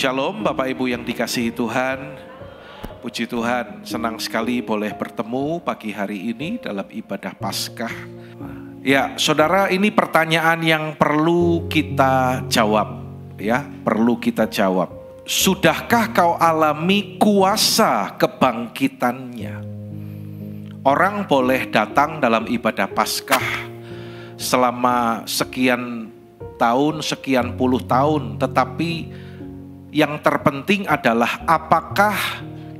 Shalom Bapak Ibu yang dikasihi Tuhan. Puji Tuhan, senang sekali boleh bertemu pagi hari ini dalam ibadah Paskah. Ya, saudara, ini pertanyaan yang perlu kita jawab, ya, perlu kita jawab. Sudahkah kau alami kuasa kebangkitannya? Orang boleh datang dalam ibadah Paskah selama sekian tahun, sekian puluh tahun, tetapi yang terpenting adalah apakah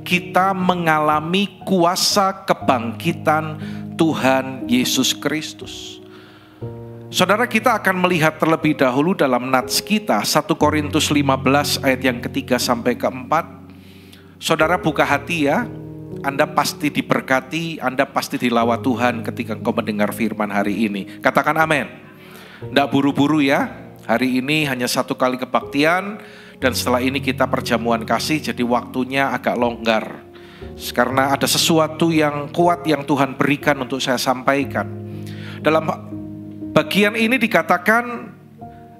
kita mengalami kuasa kebangkitan Tuhan Yesus Kristus. Saudara, kita akan melihat terlebih dahulu dalam nats kita 1 Korintus 15 ayat yang ketiga sampai keempat. Saudara buka hati ya, Anda pasti diberkati, Anda pasti dilawat Tuhan ketika engkau mendengar firman hari ini. Katakan amin. Tidak buru-buru ya, hari ini hanya satu kali kebaktian. Dan setelah ini kita perjamuan kasih, jadi waktunya agak longgar. Karena ada sesuatu yang kuat yang Tuhan berikan untuk saya sampaikan. Dalam bagian ini dikatakan,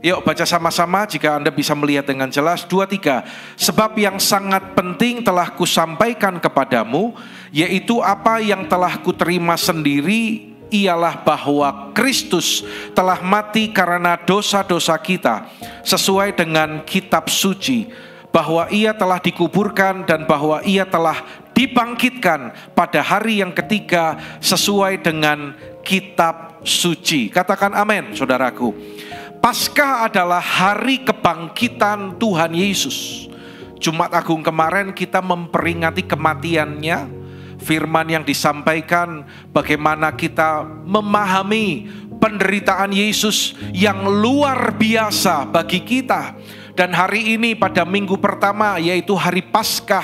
yuk baca sama-sama jika Anda bisa melihat dengan jelas. 2-3. Sebab yang sangat penting telah kusampaikan kepadamu, yaitu apa yang telah kuterima sendiri, ialah bahwa Kristus telah mati karena dosa-dosa kita sesuai dengan kitab suci, bahwa ia telah dikuburkan dan bahwa ia telah dibangkitkan pada hari yang ketiga sesuai dengan kitab suci. Katakan amin, saudaraku. Paskah adalah hari kebangkitan Tuhan Yesus. Jumat Agung kemarin kita memperingati kematiannya. Firman yang disampaikan bagaimana kita memahami penderitaan Yesus yang luar biasa bagi kita. Dan hari ini pada minggu pertama yaitu hari Paskah,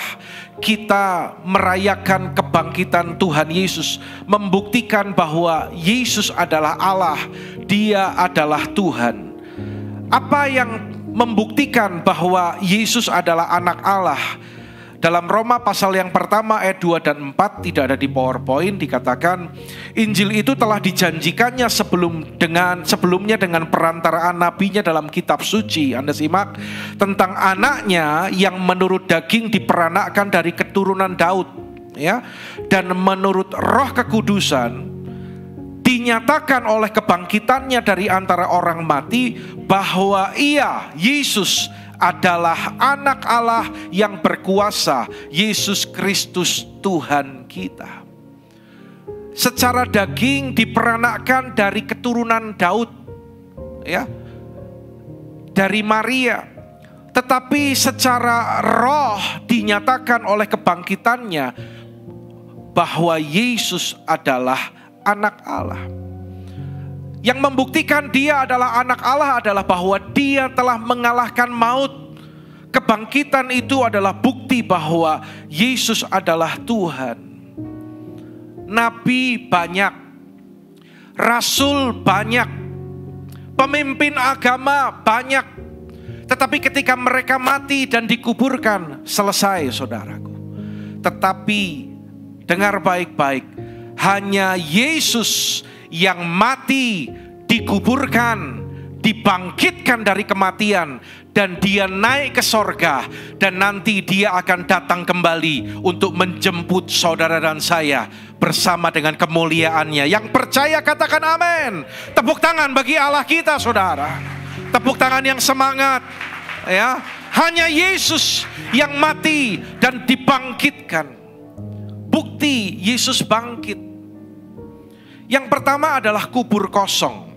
kita merayakan kebangkitan Tuhan Yesus, membuktikan bahwa Yesus adalah Allah, Dia adalah Tuhan. Apa yang membuktikan bahwa Yesus adalah anak Allah? Dalam Roma pasal yang pertama ayat 2 dan 4, tidak ada di PowerPoint, dikatakan Injil itu telah dijanjikannya sebelumnya dengan perantaraan nabinya dalam kitab suci. Anda simak tentang anaknya yang menurut daging diperanakkan dari keturunan Daud, ya, dan menurut Roh Kekudusan dinyatakan oleh kebangkitannya dari antara orang mati bahwa ia, Yesus, adalah anak Allah yang berkuasa, Yesus Kristus Tuhan kita. Secara daging diperanakkan dari keturunan Daud, ya, dari Maria. Tetapi secara roh dinyatakan oleh kebangkitannya bahwa Yesus adalah anak Allah. Yang membuktikan dia adalah anak Allah adalah bahwa dia telah mengalahkan maut. Kebangkitan itu adalah bukti bahwa Yesus adalah Tuhan. Nabi banyak, rasul banyak, pemimpin agama banyak. Tetapi ketika mereka mati dan dikuburkan, selesai saudaraku. Tetapi dengar baik-baik, hanya Yesus yang mati, dikuburkan, dibangkitkan dari kematian, dan dia naik ke sorga, dan nanti dia akan datang kembali untuk menjemput saudara dan saya bersama dengan kemuliaannya. Yang percaya katakan amin. Tepuk tangan bagi Allah kita, saudara. Tepuk tangan yang semangat, ya. Hanya Yesus yang mati dan dibangkitkan. Bukti Yesus bangkit. Yang pertama adalah kubur kosong.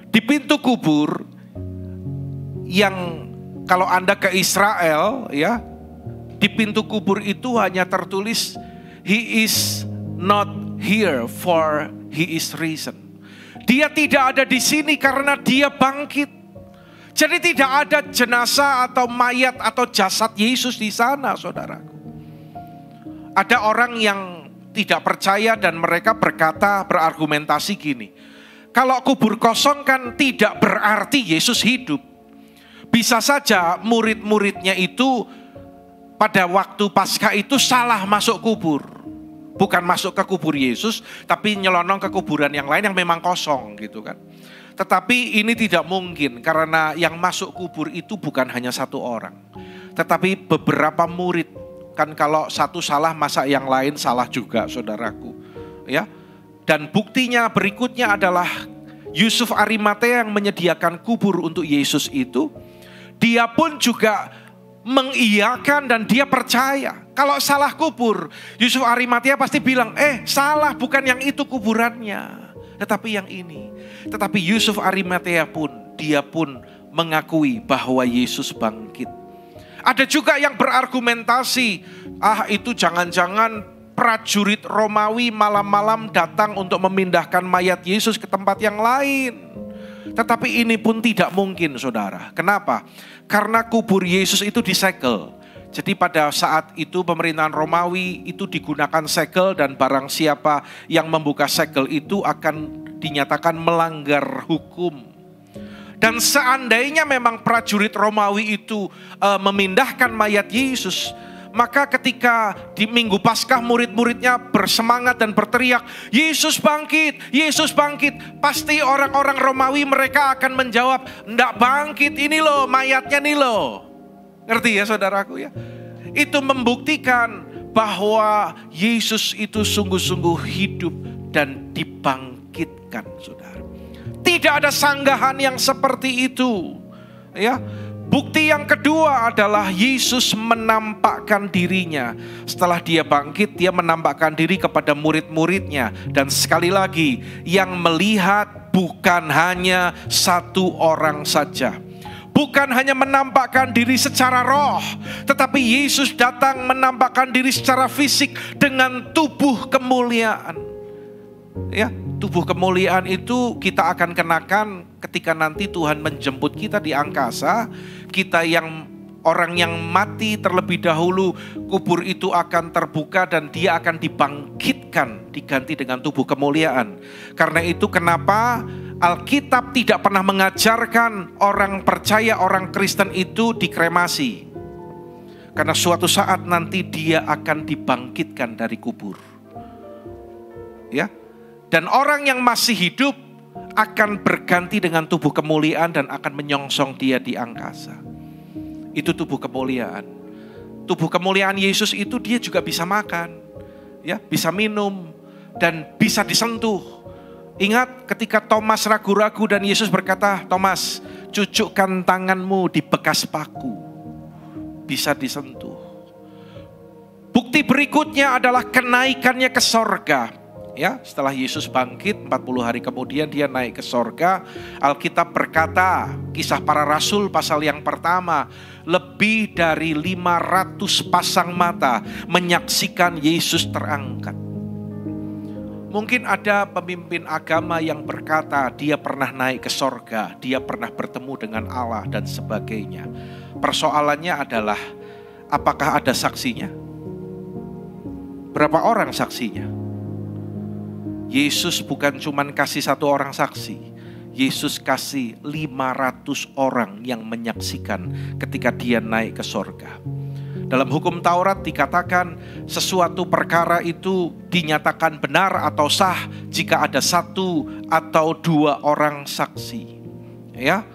Di pintu kubur yang kalau Anda ke Israel, ya, di pintu kubur itu hanya tertulis He is not here for he is risen. Dia tidak ada di sini karena dia bangkit. Jadi tidak ada jenazah atau mayat atau jasad Yesus di sana, saudaraku. Ada orang yang tidak percaya dan mereka berargumentasi gini. Kalau kubur kosong kan tidak berarti Yesus hidup. Bisa saja murid-muridnya itu pada waktu Paskah itu salah masuk kubur. Bukan masuk ke kubur Yesus, tapi nyelonong ke kuburan yang lain yang memang kosong gitu kan. Tetapi ini tidak mungkin karena yang masuk kubur itu bukan hanya satu orang. Tetapi beberapa murid, kan kalau satu salah masa yang lain salah juga, saudaraku. Ya. Dan buktinya berikutnya adalah Yusuf Arimatea yang menyediakan kubur untuk Yesus itu, dia pun juga mengiyakan dan dia percaya. Kalau salah kubur, Yusuf Arimatea pasti bilang, salah, bukan yang itu kuburannya, tetapi yang ini. Tetapi Yusuf Arimatea pun, dia pun mengakui bahwa Yesus bangkit. Ada juga yang berargumentasi, itu jangan-jangan prajurit Romawi malam-malam datang untuk memindahkan mayat Yesus ke tempat yang lain. Tetapi ini pun tidak mungkin, saudara. Kenapa? Karena kubur Yesus itu disegel. Jadi pada saat itu pemerintahan Romawi itu digunakan segel, dan barang siapa yang membuka segel itu akan dinyatakan melanggar hukum. Dan seandainya memang prajurit Romawi itu memindahkan mayat Yesus, maka ketika di Minggu Paskah murid-muridnya bersemangat dan berteriak, Yesus bangkit, Yesus bangkit. Pasti orang-orang Romawi mereka akan menjawab, enggak bangkit, ini loh mayatnya nih loh. Ngerti ya saudaraku ya? Itu membuktikan bahwa Yesus itu sungguh-sungguh hidup dan dibangkitkan, saudara. Tidak ada sanggahan yang seperti itu. Ya. Bukti yang kedua adalah Yesus menampakkan dirinya. Setelah dia bangkit, dia menampakkan diri kepada murid-muridnya. Dan sekali lagi, yang melihat bukan hanya satu orang saja. Bukan hanya menampakkan diri secara roh, tetapi Yesus datang menampakkan diri secara fisik dengan tubuh kemuliaan. Ya, tubuh kemuliaan itu kita akan kenakan ketika nanti Tuhan menjemput kita di angkasa. Kita yang orang yang mati terlebih dahulu, kubur itu akan terbuka dan dia akan dibangkitkan, diganti dengan tubuh kemuliaan. Karena itu kenapa Alkitab tidak pernah mengajarkan orang percaya, orang Kristen itu dikremasi. Karena suatu saat nanti dia akan dibangkitkan dari kubur. Ya. Dan orang yang masih hidup akan berganti dengan tubuh kemuliaan dan akan menyongsong dia di angkasa. Itu tubuh kemuliaan. Tubuh kemuliaan Yesus itu dia juga bisa makan, ya, bisa minum dan bisa disentuh. Ingat ketika Thomas ragu-ragu dan Yesus berkata, Thomas, cucukkan tanganmu di bekas paku. Bisa disentuh. Bukti berikutnya adalah kenaikannya ke sorga. Ya, setelah Yesus bangkit 40 hari kemudian dia naik ke sorga. Alkitab berkata, Kisah Para Rasul pasal yang pertama, lebih dari 500 pasang mata menyaksikan Yesus terangkat. Mungkin ada pemimpin agama yang berkata dia pernah naik ke sorga, dia pernah bertemu dengan Allah dan sebagainya. Persoalannya adalah, apakah ada saksinya? Berapa orang saksinya? Yesus bukan cuma kasih satu orang saksi. Yesus kasih 500 orang yang menyaksikan ketika dia naik ke sorga. Dalam hukum Taurat dikatakan sesuatu perkara itu dinyatakan benar atau sah jika ada satu atau dua orang saksi. Ya,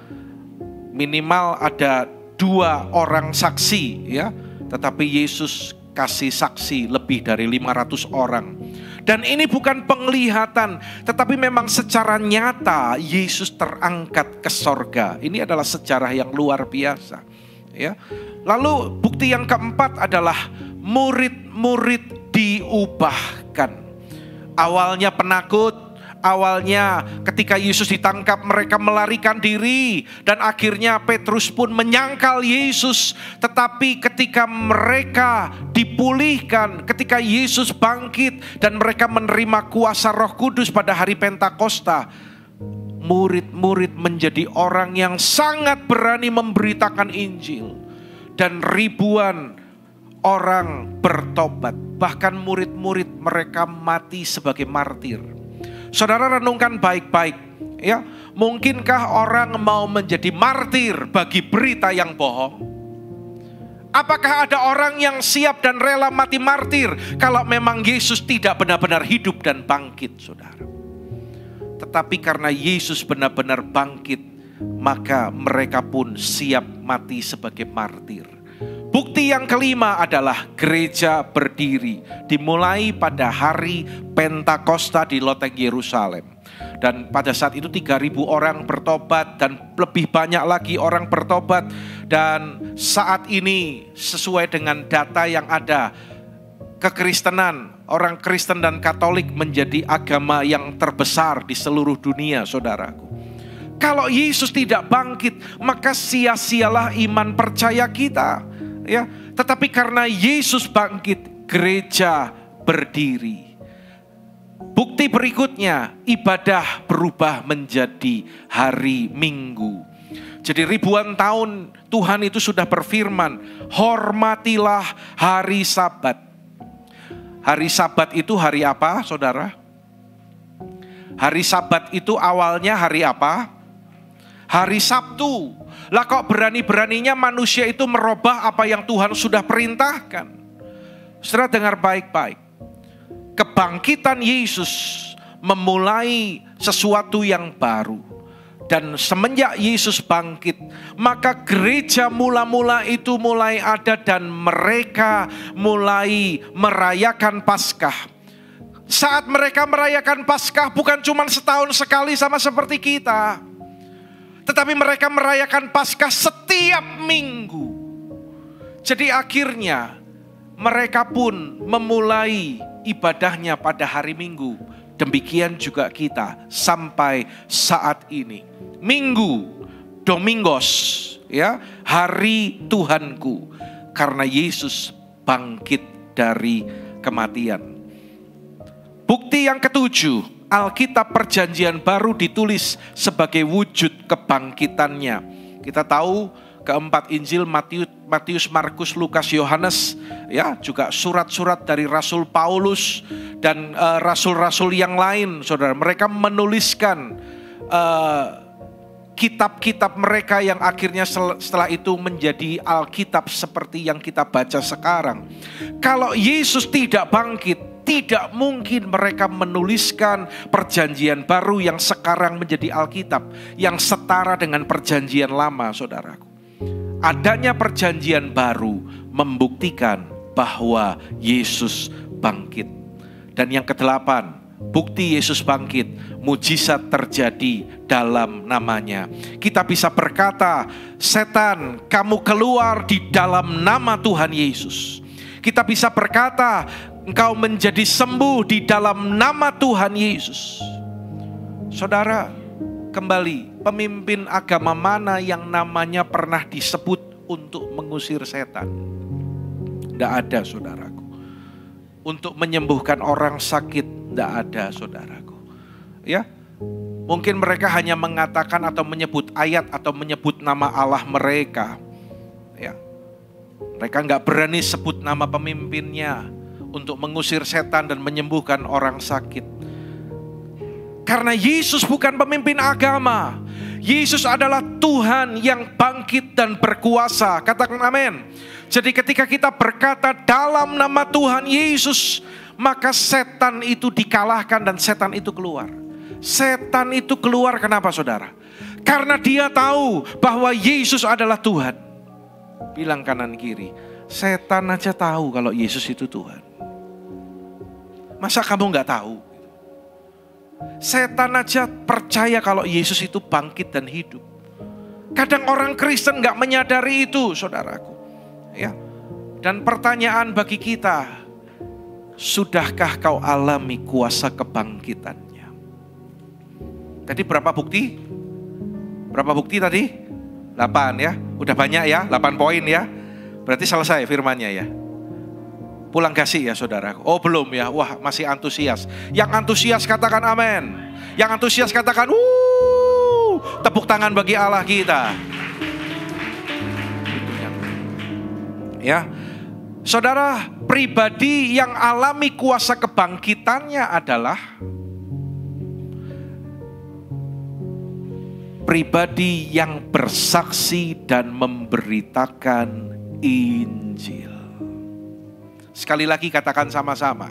minimal ada 2 orang saksi. Ya, tetapi Yesus kasih saksi lebih dari 500 orang. Dan ini bukan penglihatan, tetapi memang secara nyata Yesus terangkat ke sorga. Ini adalah sejarah yang luar biasa. Ya. Lalu bukti yang keempat adalah murid-murid diubahkan. Awalnya penakut, awalnya ketika Yesus ditangkap mereka melarikan diri. Dan akhirnya Petrus pun menyangkal Yesus. Tetapi ketika mereka dipulihkan, ketika Yesus bangkit dan mereka menerima kuasa Roh Kudus pada hari Pentakosta, murid-murid menjadi orang yang sangat berani memberitakan Injil. Dan ribuan orang bertobat. Bahkan murid-murid mereka mati sebagai martir. Saudara renungkan baik-baik, ya. Mungkinkah orang mau menjadi martir bagi berita yang bohong? Apakah ada orang yang siap dan rela mati martir kalau memang Yesus tidak benar-benar hidup dan bangkit, saudara? Tetapi karena Yesus benar-benar bangkit, maka mereka pun siap mati sebagai martir. Bukti yang kelima adalah gereja berdiri. Dimulai pada hari Pentakosta di loteng Yerusalem. Dan pada saat itu 3.000 orang bertobat dan lebih banyak lagi orang bertobat. Dan saat ini sesuai dengan data yang ada, kekristenan, orang Kristen dan Katolik menjadi agama yang terbesar di seluruh dunia, saudaraku. Kalau Yesus tidak bangkit, maka sia-sialah iman percaya kita. Ya, tetapi karena Yesus bangkit, gereja berdiri. Bukti berikutnya, ibadah berubah menjadi hari Minggu. Jadi ribuan tahun Tuhan itu sudah berfirman, hormatilah hari Sabat. Hari Sabat itu hari apa, saudara? Hari Sabat itu awalnya hari apa? Hari Sabtu. Lah kok berani-beraninya manusia itu merubah apa yang Tuhan sudah perintahkan? Saudara dengar baik-baik. Kebangkitan Yesus memulai sesuatu yang baru. Dan semenjak Yesus bangkit, maka gereja mula-mula itu mulai ada dan mereka mulai merayakan Paskah. Saat mereka merayakan Paskah bukan cuma setahun sekali sama seperti kita. Tetapi mereka merayakan Paskah setiap minggu. Jadi akhirnya mereka pun memulai ibadahnya pada hari Minggu. Demikian juga kita sampai saat ini. Minggu, Domingos, ya, hari Tuhanku, karena Yesus bangkit dari kematian. Bukti yang ketujuh, Alkitab Perjanjian Baru ditulis sebagai wujud kebangkitannya. Kita tahu keempat Injil Matius, Markus, Lukas, Yohanes, ya, juga surat-surat dari Rasul Paulus dan rasul-rasul yang lain, saudara. Mereka menuliskan kitab-kitab mereka yang akhirnya setelah itu menjadi Alkitab seperti yang kita baca sekarang. Kalau Yesus tidak bangkit, tidak mungkin mereka menuliskan Perjanjian Baru yang sekarang menjadi Alkitab, yang setara dengan Perjanjian Lama, saudaraku. Adanya Perjanjian Baru membuktikan bahwa Yesus bangkit. Dan yang kedelapan, bukti Yesus bangkit, mujizat terjadi dalam namanya. Kita bisa berkata, setan, kamu keluar di dalam nama Tuhan Yesus. Kita bisa berkata, engkau menjadi sembuh di dalam nama Tuhan Yesus. Saudara, kembali, pemimpin agama mana yang namanya pernah disebut untuk mengusir setan? Tidak ada, saudaraku. Untuk menyembuhkan orang sakit, tidak ada, saudaraku. Ya, mungkin mereka hanya mengatakan atau menyebut ayat atau menyebut nama Allah mereka. Ya, mereka nggak berani sebut nama pemimpinnya untuk mengusir setan dan menyembuhkan orang sakit. Karena Yesus bukan pemimpin agama. Yesus adalah Tuhan yang bangkit dan berkuasa. Katakan amin. Jadi ketika kita berkata dalam nama Tuhan Yesus, maka setan itu dikalahkan dan setan itu keluar. Setan itu keluar kenapa, saudara? Karena dia tahu bahwa Yesus adalah Tuhan. Bilang kanan kiri, setan aja tahu kalau Yesus itu Tuhan. Masa kamu gak tahu? Setan aja percaya kalau Yesus itu bangkit dan hidup. Kadang orang Kristen gak menyadari itu, saudaraku. Ya. Dan pertanyaan bagi kita, sudahkah kau alami kuasa kebangkitannya? Tadi berapa bukti? Berapa bukti tadi? 8 ya. Udah banyak ya, 8 poin ya. Berarti selesai firmannya ya. Pulang kasih ya saudara. Oh belum ya, wah masih antusias. Yang antusias katakan amin. Yang antusias katakan tepuk tangan bagi Allah kita. Ya, saudara, pribadi yang alami kuasa kebangkitannya adalah pribadi yang bersaksi dan memberitakan Injil. Sekali lagi katakan sama-sama.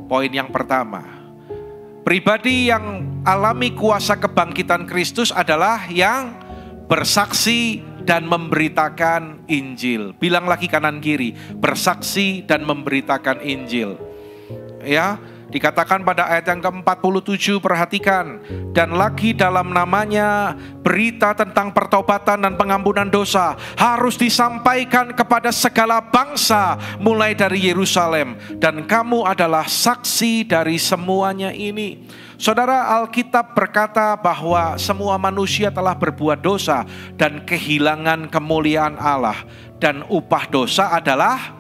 Poin yang pertama, pribadi yang alami kuasa kebangkitan Kristus adalah yang bersaksi dan memberitakan Injil. Bilang lagi kanan kiri, bersaksi dan memberitakan Injil. Ya, dikatakan pada ayat yang ke-47, perhatikan. Dan lagi dalam namanya berita tentang pertobatan dan pengampunan dosa harus disampaikan kepada segala bangsa mulai dari Yerusalem. Dan kamu adalah saksi dari semuanya ini. Saudara, Alkitab berkata bahwa semua manusia telah berbuat dosa dan kehilangan kemuliaan Allah. Dan upah dosa adalah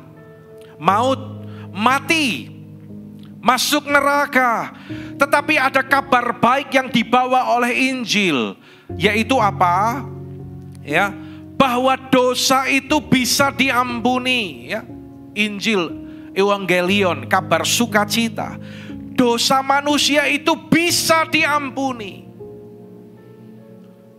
maut, mati, masuk neraka. Tetapi ada kabar baik yang dibawa oleh Injil, yaitu apa? Ya, bahwa dosa itu bisa diampuni, ya. Injil, Evangelion, kabar sukacita. Dosa manusia itu bisa diampuni.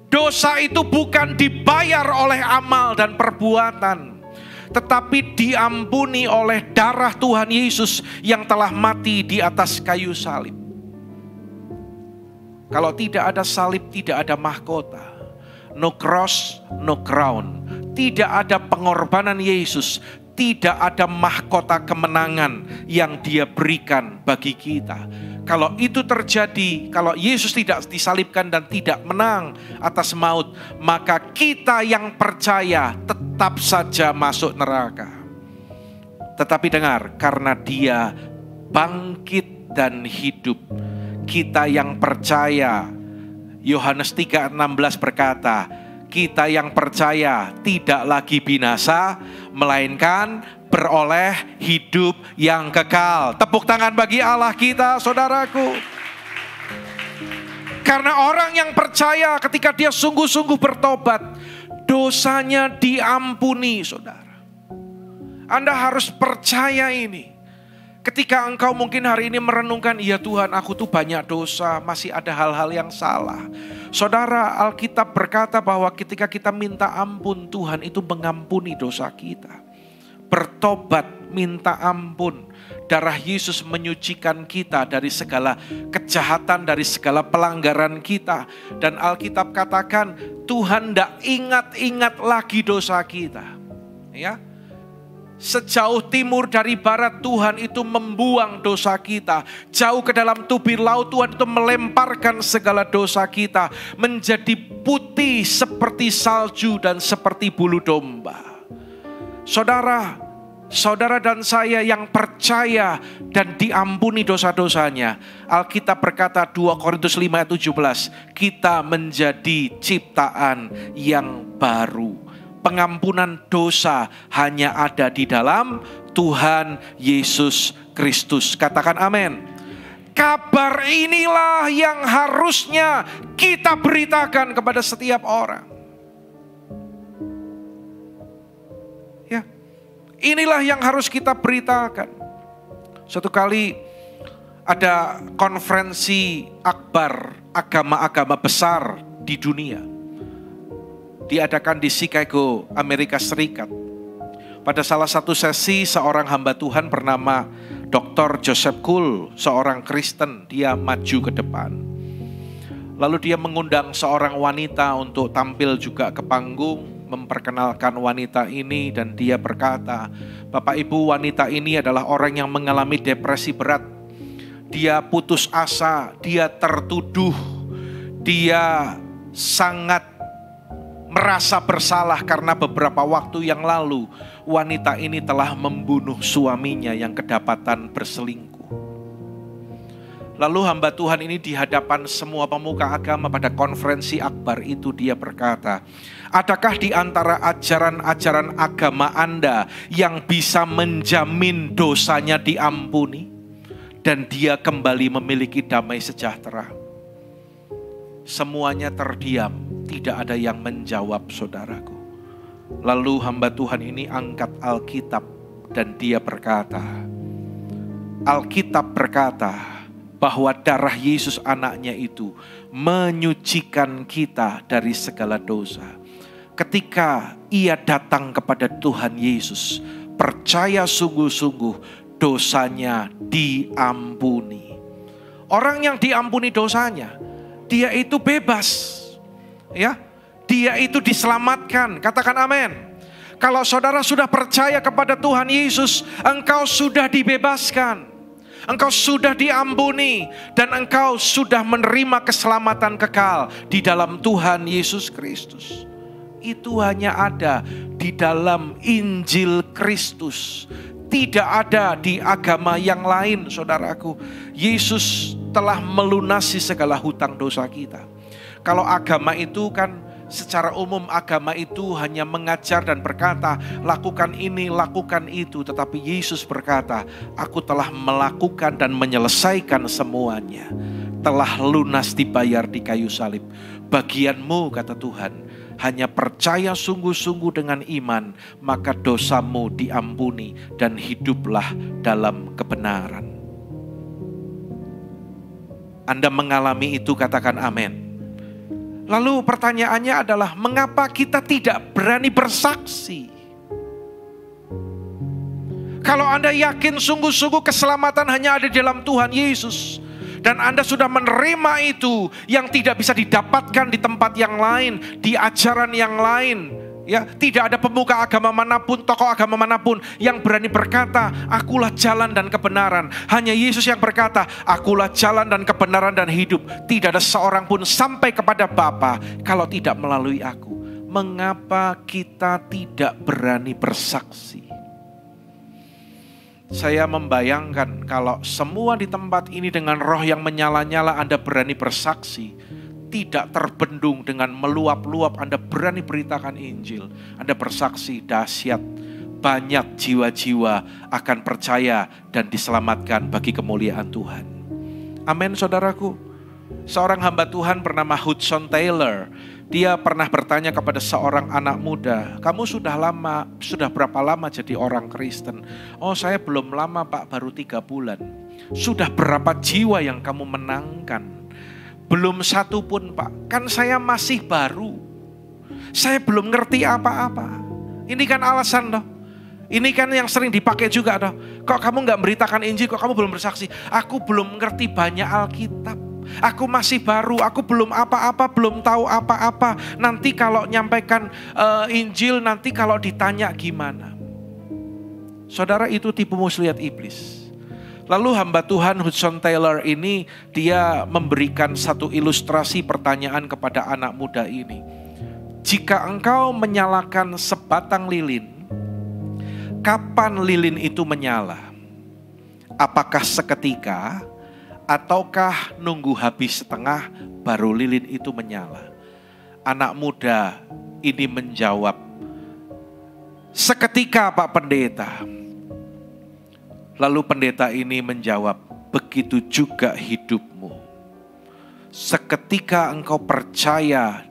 Dosa itu bukan dibayar oleh amal dan perbuatan, tetapi diampuni oleh darah Tuhan Yesus yang telah mati di atas kayu salib. Kalau tidak ada salib, tidak ada mahkota. No cross, no crown. Tidak ada pengorbanan Yesus, tidak ada mahkota kemenangan yang Dia berikan bagi kita. Kalau itu terjadi, kalau Yesus tidak disalibkan dan tidak menang atas maut, maka kita yang percaya tetap saja masuk neraka. Tetapi dengar, karena Dia bangkit dan hidup, kita yang percaya, Yohanes 3:16 berkata, kita yang percaya tidak lagi binasa, melainkan beroleh hidup yang kekal. Tepuk tangan bagi Allah kita, saudaraku. Karena orang yang percaya ketika dia sungguh-sungguh bertobat, dosanya diampuni, saudara. Anda harus percaya ini. Ketika engkau mungkin hari ini merenungkan, iya Tuhan, aku tuh banyak dosa, masih ada hal-hal yang salah. Saudara, Alkitab berkata bahwa ketika kita minta ampun, Tuhan itu mengampuni dosa kita. Bertobat, minta ampun. Darah Yesus menyucikan kita dari segala kejahatan, dari segala pelanggaran kita. Dan Alkitab katakan, Tuhan tidak ingat-ingat lagi dosa kita. Ya. Sejauh timur dari barat Tuhan itu membuang dosa kita. Jauh ke dalam tubir laut Tuhan itu melemparkan segala dosa kita. Menjadi putih seperti salju dan seperti bulu domba. Saudara dan saya yang percaya dan diampuni dosa-dosanya. Alkitab berkata 2 Korintus 5:17. Kita menjadi ciptaan yang baru. Pengampunan dosa hanya ada di dalam Tuhan Yesus Kristus. Katakan amin. Kabar inilah yang harusnya kita beritakan kepada setiap orang. Ya, inilah yang harus kita beritakan. Suatu kali ada konferensi akbar agama-agama besar di dunia. Diadakan di Chicago, Amerika Serikat. Pada salah satu sesi, seorang hamba Tuhan bernama Dr. Joseph Kuhl, seorang Kristen, dia maju ke depan. Lalu dia mengundang seorang wanita untuk tampil juga ke panggung, memperkenalkan wanita ini, dan dia berkata, Bapak Ibu, wanita ini adalah orang yang mengalami depresi berat. Dia putus asa, dia tertuduh, dia sangat merasa bersalah karena beberapa waktu yang lalu wanita ini telah membunuh suaminya yang kedapatan berselingkuh. Lalu hamba Tuhan ini di hadapan semua pemuka agama pada konferensi akbar itu dia berkata, adakah di antara ajaran-ajaran agama Anda yang bisa menjamin dosanya diampuni dan dia kembali memiliki damai sejahtera? Semuanya terdiam. Tidak ada yang menjawab, saudaraku. Lalu hamba Tuhan ini angkat Alkitab dan dia berkata, Alkitab berkata bahwa darah Yesus anaknya itu menyucikan kita dari segala dosa. Ketika ia datang kepada Tuhan Yesus, percaya sungguh-sungguh, dosanya diampuni. Orang yang diampuni dosanya, dia itu bebas. Ya, dia itu diselamatkan. Katakan amin. Kalau saudara sudah percaya kepada Tuhan Yesus, engkau sudah dibebaskan. Engkau sudah diampuni dan engkau sudah menerima keselamatan kekal di dalam Tuhan Yesus Kristus. Itu hanya ada di dalam Injil Kristus. Tidak ada di agama yang lain, saudaraku. Yesus telah melunasi segala hutang dosa kita. Kalau agama itu kan secara umum agama itu hanya mengajar dan berkata, lakukan ini, lakukan itu. Tetapi Yesus berkata, aku telah melakukan dan menyelesaikan semuanya. Telah lunas dibayar di kayu salib. Bagianmu, kata Tuhan, hanya percaya sungguh-sungguh dengan iman, maka dosamu diampuni dan hiduplah dalam kebenaran. Anda mengalami itu, katakan amin. Lalu pertanyaannya adalah, mengapa kita tidak berani bersaksi? Kalau Anda yakin sungguh-sungguh keselamatan hanya ada di dalam Tuhan Yesus, dan Anda sudah menerima itu yang tidak bisa didapatkan di tempat yang lain, di ajaran yang lain, ya, tidak ada pemuka agama manapun, tokoh agama manapun yang berani berkata, akulah jalan dan kebenaran. Hanya Yesus yang berkata, akulah jalan dan kebenaran dan hidup. Tidak ada seorang pun sampai kepada Bapa kalau tidak melalui aku. Mengapa kita tidak berani bersaksi? Saya membayangkan kalau semua di tempat ini dengan roh yang menyala-nyala Anda berani bersaksi, tidak terbendung dengan meluap-luap, Anda berani beritakan Injil, Anda bersaksi, dahsyat, banyak jiwa-jiwa akan percaya dan diselamatkan bagi kemuliaan Tuhan. Amin, saudaraku. Seorang hamba Tuhan bernama Hudson Taylor, dia pernah bertanya kepada seorang anak muda, kamu sudah berapa lama jadi orang Kristen? Oh, saya belum lama Pak, baru 3 bulan. Sudah berapa jiwa yang kamu menangkan? Belum satu pun Pak, kan saya masih baru. Saya belum ngerti apa-apa. Ini kan alasan toh. Ini kan yang sering dipakai juga toh. Kok kamu gak memberitakan Injil, kok kamu belum bersaksi? Aku belum ngerti banyak Alkitab. Aku masih baru, aku belum apa-apa, belum tahu apa-apa. Nanti kalau nyampaikan Injil, nanti kalau ditanya gimana? Saudara, itu tipu muslihat iblis. Lalu hamba Tuhan Hudson Taylor ini, dia memberikan satu ilustrasi pertanyaan kepada anak muda ini. Jika engkau menyalakan sebatang lilin, kapan lilin itu menyala? Apakah seketika, ataukah nunggu habis setengah baru lilin itu menyala? Anak muda ini menjawab, seketika Pak Pendeta. Lalu pendeta ini menjawab, begitu juga hidupmu. Seketika engkau percaya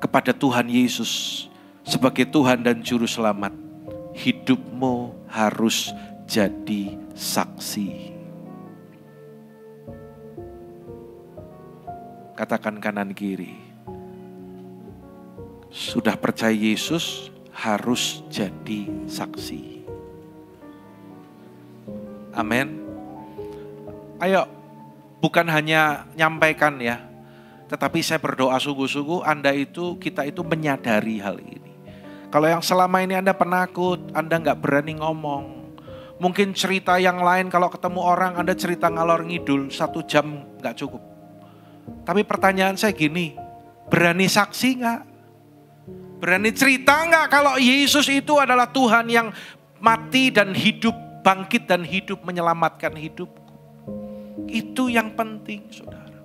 kepada Tuhan Yesus sebagai Tuhan dan Juru Selamat, hidupmu harus jadi saksi. Katakan kanan kiri, sudah percaya Yesus harus jadi saksi. Amin. Ayo, bukan hanya nyampaikan ya, tetapi saya berdoa sungguh-sungguh kita itu menyadari hal ini. Kalau yang selama ini Anda penakut, Anda gak berani ngomong. Mungkin cerita yang lain, kalau ketemu orang Anda cerita ngalor ngidul 1 jam gak cukup. Tapi pertanyaan saya gini, berani saksi gak? Berani cerita gak kalau Yesus itu adalah Tuhan yang mati dan hidup, bangkit dan hidup, menyelamatkan hidupku? Itu yang penting, saudara.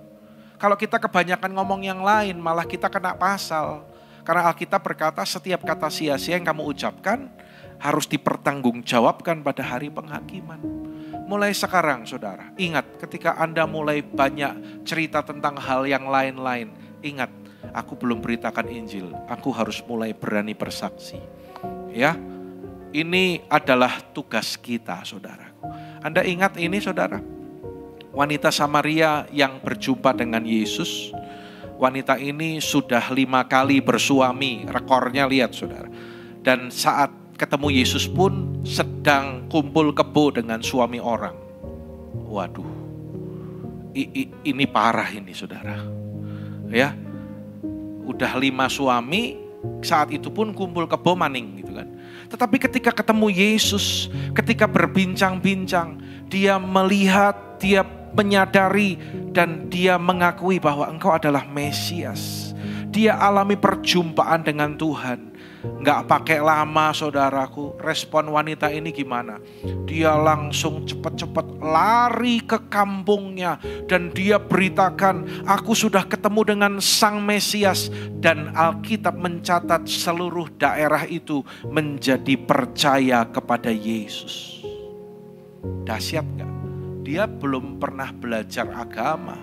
Kalau kita kebanyakan ngomong yang lain, malah kita kena pasal. Karena Alkitab berkata setiap kata sia-sia yang kamu ucapkan harus dipertanggungjawabkan pada hari penghakiman. Mulai sekarang, saudara, ingat ketika Anda mulai banyak cerita tentang hal yang lain-lain, ingat, aku belum beritakan Injil, aku harus mulai berani bersaksi. Ya, ini adalah tugas kita, saudara. Anda ingat ini, saudara? Wanita Samaria yang berjumpa dengan Yesus. Wanita ini sudah 5 kali bersuami, rekornya lihat, saudara. Dan saat ketemu Yesus pun sedang kumpul kebo dengan suami orang. Waduh, ini parah ini, saudara. Ya, Udah 5 suami, saat itu pun kumpul kebo maning gitu kan. Tetapi ketika ketemu Yesus, ketika berbincang-bincang, dia melihat, dia menyadari, dan dia mengakui bahwa engkau adalah Mesias. Dia alami perjumpaan dengan Tuhan. Nggak pakai lama saudaraku, respon wanita ini gimana? Dia langsung cepat-cepat lari ke kampungnya dan dia beritakan, aku sudah ketemu dengan Sang Mesias. Dan Alkitab mencatat seluruh daerah itu menjadi percaya kepada Yesus. Dahsyat nggak? Dia belum pernah belajar agama.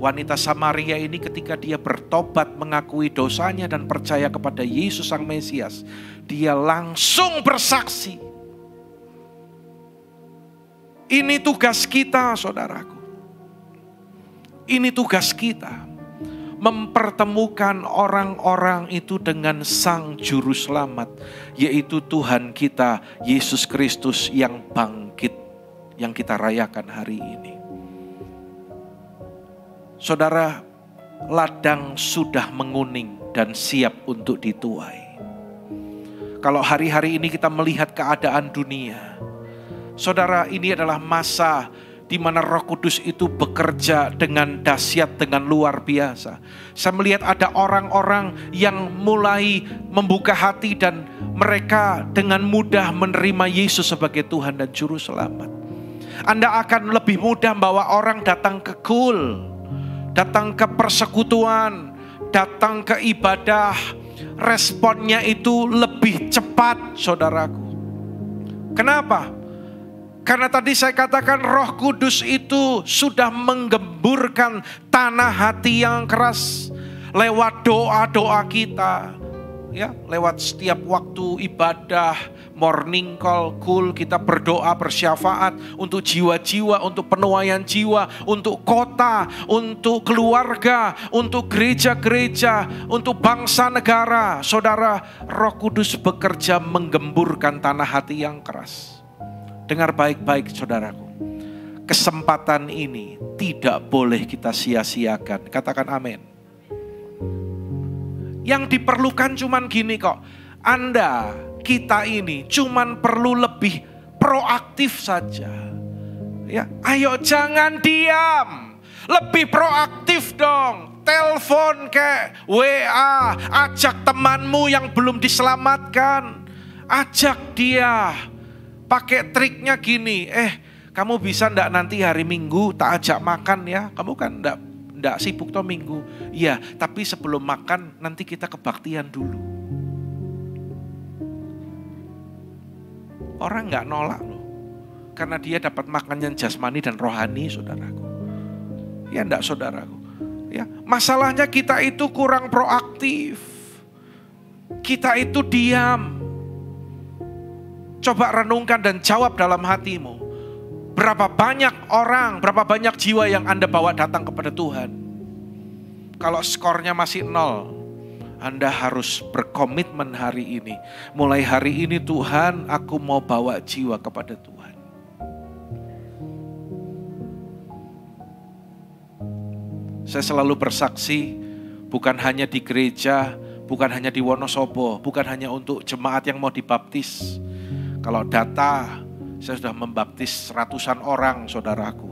Wanita Samaria ini ketika dia bertobat, mengakui dosanya dan percaya kepada Yesus Sang Mesias, dia langsung bersaksi. Ini tugas kita saudaraku. Ini tugas kita. Mempertemukan orang-orang itu dengan Sang Juru Selamat, yaitu Tuhan kita Yesus Kristus yang bangkit, yang kita rayakan hari ini. Saudara, ladang sudah menguning dan siap untuk dituai. Kalau hari-hari ini kita melihat keadaan dunia, saudara, ini adalah masa di mana Roh Kudus itu bekerja dengan dahsyat, dengan luar biasa. Saya melihat ada orang-orang yang mulai membuka hati dan mereka dengan mudah menerima Yesus sebagai Tuhan dan Juru Selamat. Anda akan lebih mudah membawa orang datang ke kul, datang ke persekutuan, datang ke ibadah. Responnya itu lebih cepat saudaraku. Kenapa? Karena tadi saya katakan Roh Kudus itu sudah menggemburkan tanah hati yang keras lewat doa-doa kita. Ya, lewat setiap waktu ibadah, morning call, kul, kita berdoa bersyafaat untuk jiwa-jiwa, untuk penuaian jiwa, untuk kota, untuk keluarga, untuk gereja-gereja, untuk bangsa negara. Saudara, Roh Kudus bekerja menggemburkan tanah hati yang keras. Dengar baik-baik saudaraku. Kesempatan ini tidak boleh kita sia-siakan. Katakan amin. Yang diperlukan cuman gini kok. Anda, kita ini cuman perlu lebih proaktif saja. Ya, ayo jangan diam. Lebih proaktif dong. Telepon ke WA, ajak temanmu yang belum diselamatkan. Ajak dia. Pakai triknya gini, kamu bisa ndak nanti hari Minggu tak ajak makan ya? Kamu kan ndak sibuk toh Minggu. Iya, tapi sebelum makan nanti kita kebaktian dulu. Orang nggak nolak loh. Karena dia dapat makan yang jasmani dan rohani, saudaraku. Ya ndak saudaraku. Ya, masalahnya kita itu kurang proaktif. Kita itu diam. Coba renungkan dan jawab dalam hatimu. Berapa banyak orang, berapa banyak jiwa yang Anda bawa datang kepada Tuhan? Kalau skornya masih 0, Anda harus berkomitmen hari ini. Mulai hari ini Tuhan, aku mau bawa jiwa kepada Tuhan. Saya selalu bersaksi, bukan hanya di gereja, bukan hanya di Wonosobo, bukan hanya untuk jemaat yang mau dibaptis. Kalau data, saya sudah membaptis ratusan orang saudaraku.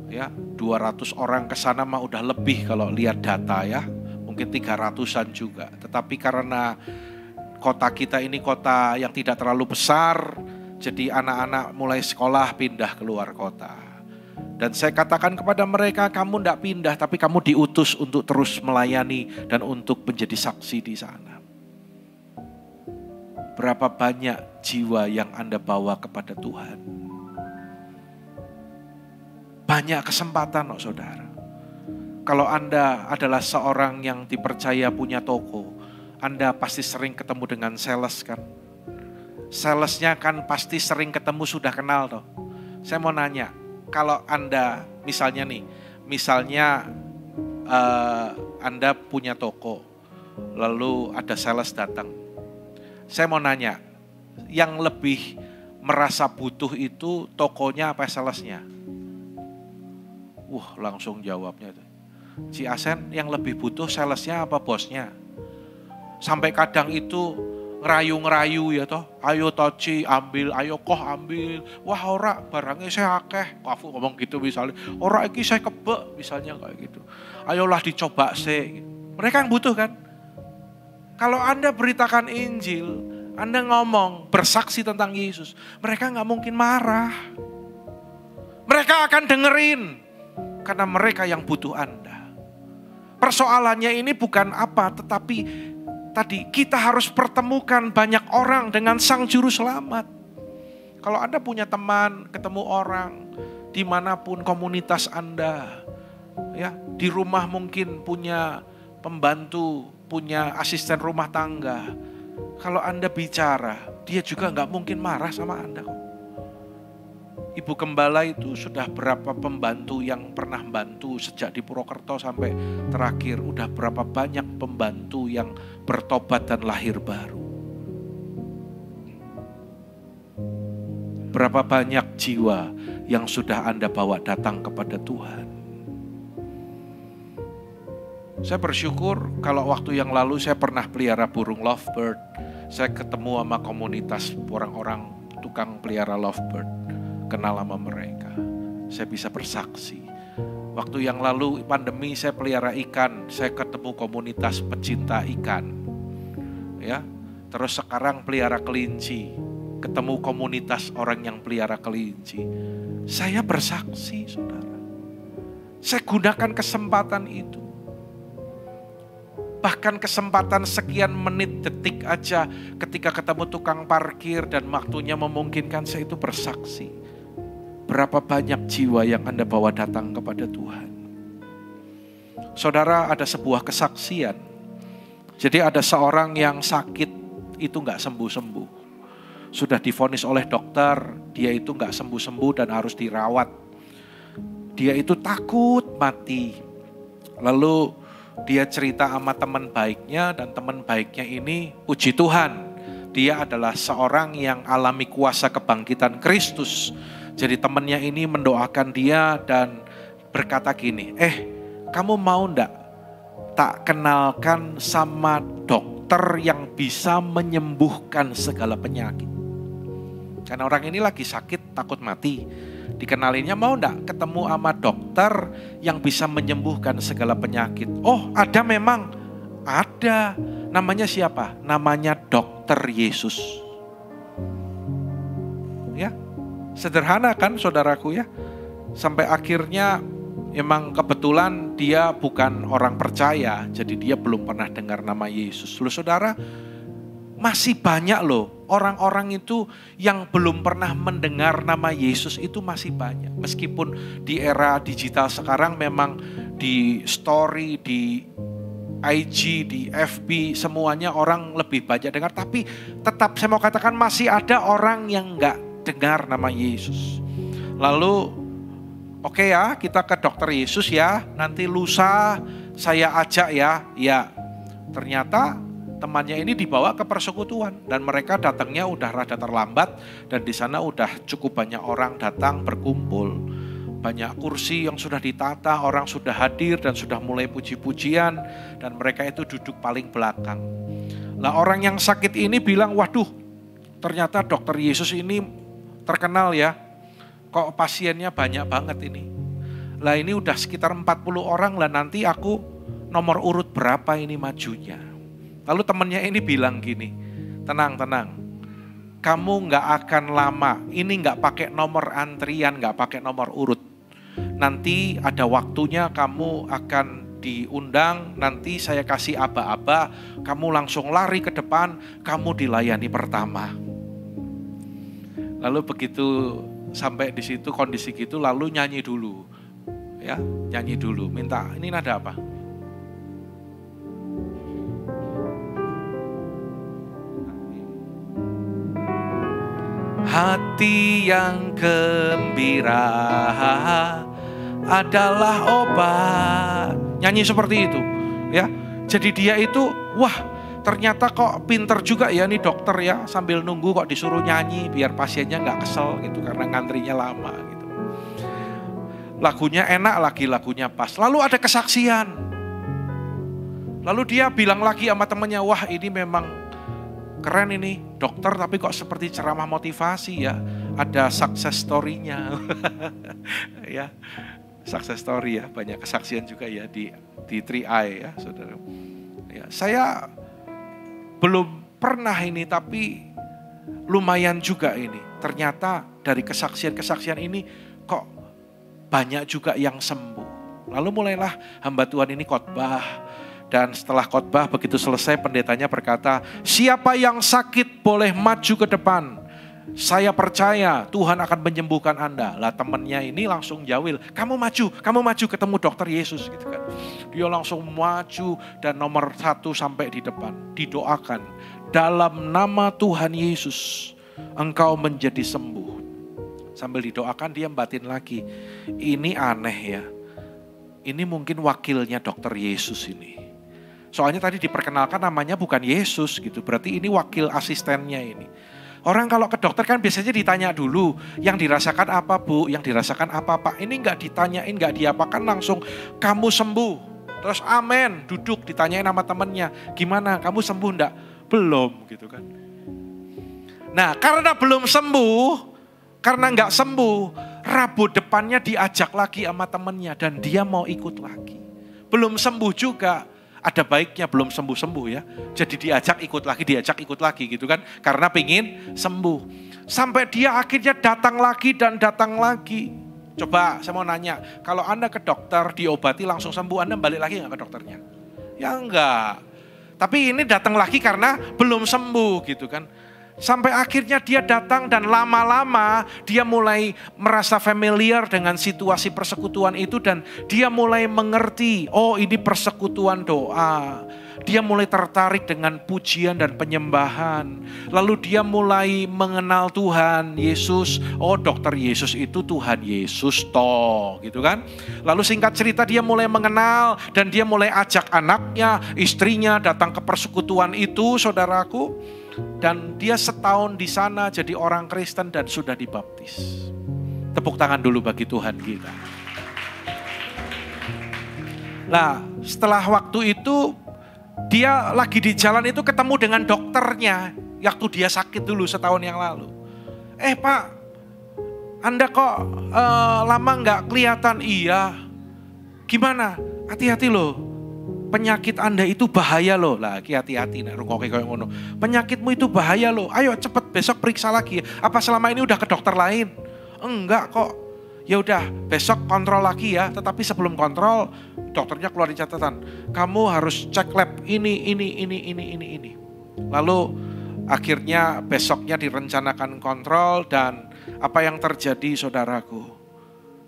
Ya, 200 orang ke sana mah udah lebih kalau lihat data ya. Mungkin 300-an juga. Tetapi karena kota kita ini kota yang tidak terlalu besar, jadi anak-anak mulai sekolah pindah keluar kota. Dan saya katakan kepada mereka, kamu tidak pindah, tapi kamu diutus untuk terus melayani dan untuk menjadi saksi di sana. Berapa banyak jiwa yang Anda bawa kepada Tuhan? Banyak kesempatan loh saudara. Kalau Anda adalah seorang yang dipercaya punya toko, Anda pasti sering ketemu dengan sales kan? Salesnya kan pasti sering ketemu, sudah kenal toh. Saya mau nanya, kalau Anda misalnya Anda punya toko, lalu ada sales datang. Saya mau nanya, yang lebih merasa butuh itu tokonya apa salesnya? Langsung jawabnya itu. Ciasen yang lebih butuh salesnya apa bosnya? Sampai kadang itu ngerayu-ngerayu ya toh, ayo Toci ambil, ayo Koh ambil, wah ora barangnya saya akeh, Kafu ngomong gitu misalnya, ora iki saya kebek misalnya kayak gitu, ayolah dicoba sih. Mereka yang butuh kan. Kalau Anda beritakan Injil, Anda ngomong, bersaksi tentang Yesus, mereka gak mungkin marah. Mereka akan dengerin, karena mereka yang butuh Anda. Persoalannya ini bukan apa, tetapi tadi kita harus pertemukan banyak orang dengan Sang Juru Selamat. Kalau Anda punya teman, ketemu orang, dimanapun komunitas Anda, ya di rumah mungkin punya pembantu, punya asisten rumah tangga. Kalau Anda bicara, dia juga nggak mungkin marah sama Anda kok. Ibu Gembala itu sudah berapa pembantu yang pernah bantu sejak di Purwokerto sampai terakhir. Udah berapa banyak pembantu yang bertobat dan lahir baru. Berapa banyak jiwa yang sudah Anda bawa datang kepada Tuhan. Saya bersyukur kalau waktu yang lalu saya pernah pelihara burung lovebird. Saya ketemu sama komunitas orang-orang tukang pelihara lovebird. Kenal sama mereka. Saya bisa bersaksi. Waktu yang lalu pandemi saya pelihara ikan. Saya ketemu komunitas pecinta ikan. Ya, terus sekarang pelihara kelinci. Ketemu komunitas orang yang pelihara kelinci. Saya bersaksi, saudara. Saya gunakan kesempatan itu. Bahkan kesempatan sekian menit detik aja ketika ketemu tukang parkir dan waktunya memungkinkan, saya itu bersaksi. Berapa banyak jiwa yang Anda bawa datang kepada Tuhan. Saudara, ada sebuah kesaksian. Jadi ada seorang yang sakit itu gak sembuh-sembuh. Sudah divonis oleh dokter, dia itu gak sembuh-sembuh dan harus dirawat. Dia itu takut mati. Lalu dia cerita sama teman baiknya, dan teman baiknya ini, puji Tuhan, dia adalah seorang yang alami kuasa kebangkitan Kristus. Jadi temannya ini mendoakan dia dan berkata gini, kamu mau ndak tak kenalkan sama dokter yang bisa menyembuhkan segala penyakit. Karena orang ini lagi sakit, takut mati. Dikenalinnya, mau ndak ketemu sama dokter yang bisa menyembuhkan segala penyakit. Oh, ada memang. Ada. Namanya siapa? Namanya Dokter Yesus. Ya. Sederhana kan saudaraku ya. Sampai akhirnya emang kebetulan dia bukan orang percaya. Jadi dia belum pernah dengar nama Yesus. Loh saudara, masih banyak loh orang-orang itu yang belum pernah mendengar nama Yesus, itu masih banyak. Meskipun di era digital sekarang memang di story, di IG, di FB, semuanya orang lebih banyak dengar. Tapi tetap saya mau katakan masih ada orang yang gak dengar nama Yesus. Lalu oke ya, kita ke Dokter Yesus ya, nanti lusa saya ajak ya. Ya, ternyata temannya ini dibawa ke persekutuan dan mereka datangnya udah rada terlambat dan di sana udah cukup banyak orang datang berkumpul. Banyak kursi yang sudah ditata, orang sudah hadir dan sudah mulai puji-pujian dan mereka itu duduk paling belakang. Lah orang yang sakit ini bilang, waduh ternyata Dokter Yesus ini terkenal ya, kok pasiennya banyak banget ini. Lah ini udah sekitar 40 orang lah, nanti aku nomor urut berapa ini majunya. Lalu temennya ini bilang gini, tenang, kamu gak akan lama, ini gak pakai nomor antrian, gak pakai nomor urut. Nanti ada waktunya kamu akan diundang, nanti saya kasih aba-aba, kamu langsung lari ke depan, kamu dilayani pertama. Lalu begitu sampai di situ kondisi gitu, lalu nyanyi dulu. Ya, nyanyi dulu, minta, ini nada apa? Hati yang gembira adalah obat. Nyanyi seperti itu, ya. Jadi dia itu, wah, ternyata kok pinter juga ya nih dokter ya, sambil nunggu kok disuruh nyanyi biar pasiennya nggak kesel gitu karena ngantrinya lama gitu. lagunya enak lagi, lagunya pas. Lalu ada kesaksian. Lalu dia bilang lagi sama temannya, wah ini memang keren ini, dokter tapi kok seperti ceramah motivasi ya. Ada success story-nya. Ya, success story ya, banyak kesaksian juga ya di 3i ya, saudara. Ya, saya belum pernah ini, tapi lumayan juga ini. Ternyata dari kesaksian-kesaksian ini kok banyak juga yang sembuh. Lalu mulailah hamba Tuhan ini khotbah. Dan setelah khotbah begitu selesai pendetanya berkata, siapa yang sakit boleh maju ke depan. Saya percaya Tuhan akan menyembuhkan Anda. Lah temannya ini langsung jawil, kamu maju ketemu dokter Yesus gitu kan. Dia langsung maju dan nomor 1 sampai di depan. Didoakan, dalam nama Tuhan Yesus engkau menjadi sembuh. Sambil didoakan dia batin lagi, ini aneh ya. Ini mungkin wakilnya dokter Yesus ini. Soalnya tadi diperkenalkan namanya bukan Yesus gitu. Berarti ini wakil asistennya ini. Orang kalau ke dokter kan biasanya ditanya dulu. Yang dirasakan apa bu? Yang dirasakan apa pak? Ini gak ditanyain, gak diapakan, langsung kamu sembuh. Terus amin, duduk ditanyain sama temennya. Gimana, kamu sembuh enggak? Belum gitu kan. Nah karena belum sembuh, karena gak sembuh, Rabu depannya diajak lagi sama temennya. Dan dia mau ikut lagi. Belum sembuh juga. Ada baiknya belum sembuh-sembuh ya. Jadi diajak ikut lagi gitu kan. Karena pengen sembuh. Sampai dia akhirnya datang lagi dan datang lagi. Coba saya mau nanya. Kalau Anda ke dokter diobati langsung sembuh, Anda balik lagi gak ke dokternya? Ya enggak. Tapi ini datang lagi karena belum sembuh gitu kan. Sampai akhirnya dia datang dan lama-lama dia mulai merasa familiar dengan situasi persekutuan itu. Dan dia mulai mengerti, oh ini persekutuan doa. Dia mulai tertarik dengan pujian dan penyembahan. Lalu dia mulai mengenal Tuhan Yesus. Oh dokter Yesus itu Tuhan Yesus toh gitu kan. Lalu singkat cerita dia mulai mengenal. Dan dia mulai ajak anaknya, istrinya datang ke persekutuan itu saudaraku. Dan dia setahun di sana jadi orang Kristen dan sudah dibaptis. Tepuk tangan dulu bagi Tuhan kita. Nah, setelah waktu itu dia lagi di jalan itu ketemu dengan dokternya. Waktu dia sakit dulu setahun yang lalu. Pak, Anda kok lama gak kelihatan? Iya. Gimana? Hati-hati loh. Penyakit Anda itu bahaya loh. Lah hati-hati nah, penyakitmu itu bahaya loh. Ayo cepet besok periksa lagi. Apa selama ini udah ke dokter lain? Enggak kok. Ya udah besok kontrol lagi ya. Tetapi sebelum kontrol dokternya keluarin catatan. Kamu harus cek lab ini. Lalu akhirnya besoknya direncanakan kontrol. Dan apa yang terjadi saudaraku?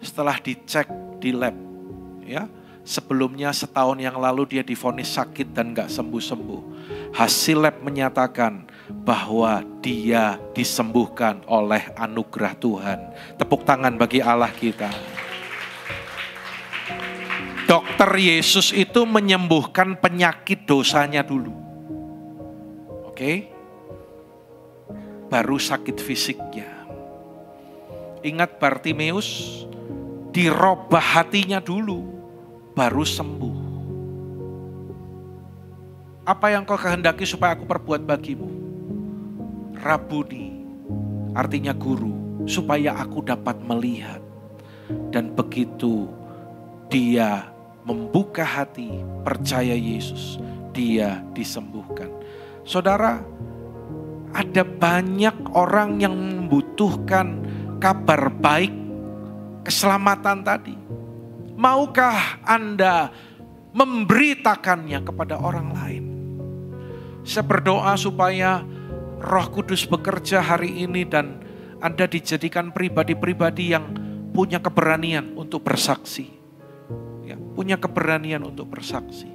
Setelah dicek di lab ya. Sebelumnya setahun yang lalu dia divonis sakit dan gak sembuh-sembuh. Hasil lab menyatakan bahwa dia disembuhkan oleh anugerah Tuhan. Tepuk tangan bagi Allah kita. Dokter Yesus itu menyembuhkan penyakit dosanya dulu. Oke? Baru sakit fisiknya. Ingat Bartimeus, dirobah hatinya dulu. Baru sembuh. Apa yang kau kehendaki supaya aku perbuat bagimu? Rabuni, artinya guru, supaya aku dapat melihat. Dan begitu dia membuka hati, percaya Yesus, dia disembuhkan. Saudara, ada banyak orang yang membutuhkan kabar baik, keselamatan tadi. Maukah Anda memberitakannya kepada orang lain? Saya berdoa supaya Roh Kudus bekerja hari ini dan Anda dijadikan pribadi-pribadi yang punya keberanian untuk bersaksi. Ya, punya keberanian untuk bersaksi.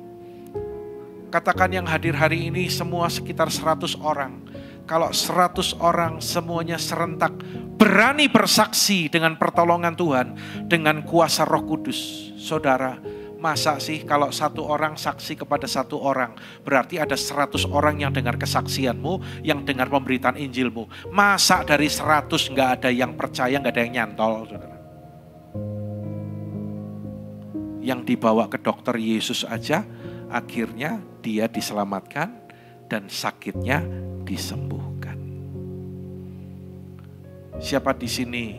Katakan yang hadir hari ini semua sekitar 100 orang. Kalau 100 orang semuanya serentak berani bersaksi dengan pertolongan Tuhan, dengan kuasa Roh Kudus. Saudara, masa sih kalau 1 orang saksi kepada 1 orang, berarti ada 100 orang yang dengar kesaksianmu, yang dengar pemberitaan Injilmu. Masa dari 100 gak ada yang percaya, gak ada yang nyantol, saudara. yang dibawa ke dokter Yesus aja, akhirnya dia diselamatkan dan sakitnya disembuhkan. Siapa di sini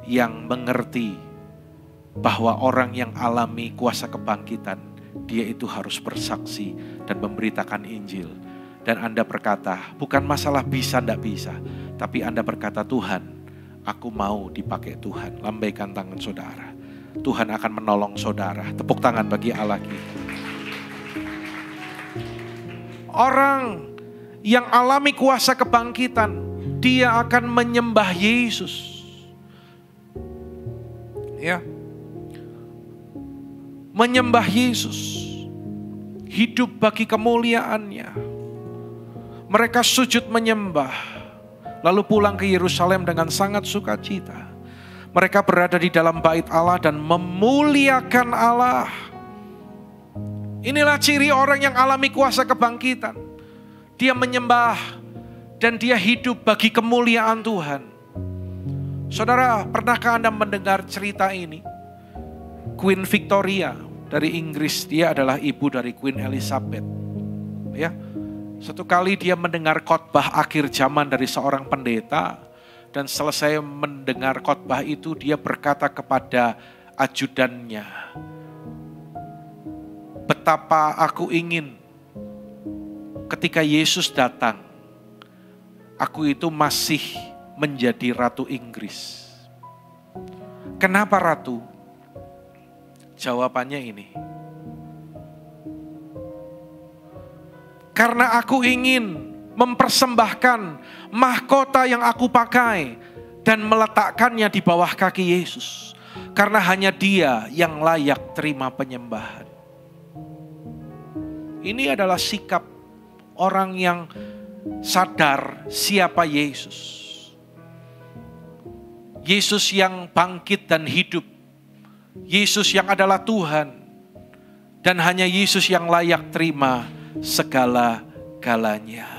yang mengerti bahwa orang yang alami kuasa kebangkitan, dia itu harus bersaksi dan memberitakan Injil. Dan Anda berkata, bukan masalah bisa enggak bisa, tapi Anda berkata, Tuhan, aku mau dipakai Tuhan. Lambaikan tangan saudara. Tuhan akan menolong saudara. Tepuk tangan bagi Allah kita. Orang yang alami kuasa kebangkitan, dia akan menyembah Yesus. Ya. Menyembah Yesus. Hidup bagi kemuliaannya. Mereka sujud menyembah, lalu pulang ke Yerusalem dengan sangat sukacita. Mereka berada di dalam bait Allah dan memuliakan Allah. Inilah ciri orang yang alami kuasa kebangkitan. Dia menyembah dan dia hidup bagi kemuliaan Tuhan. Saudara, pernahkah Anda mendengar cerita ini? Queen Victoria dari Inggris, dia adalah ibu dari Queen Elizabeth. Ya. Satu kali dia mendengar khotbah akhir zaman dari seorang pendeta, dan selesai mendengar khotbah itu dia berkata kepada ajudannya, betapa aku ingin ketika Yesus datang, aku itu masih menjadi Ratu Inggris. Kenapa Ratu? Jawabannya ini. Karena aku ingin mempersembahkan mahkota yang aku pakai dan meletakkannya di bawah kaki Yesus. Karena hanya Dia yang layak terima penyembahan. Ini adalah sikap orang yang sadar siapa Yesus. Yesus yang bangkit dan hidup. Yesus yang adalah Tuhan. Dan hanya Yesus yang layak terima segala-galanya.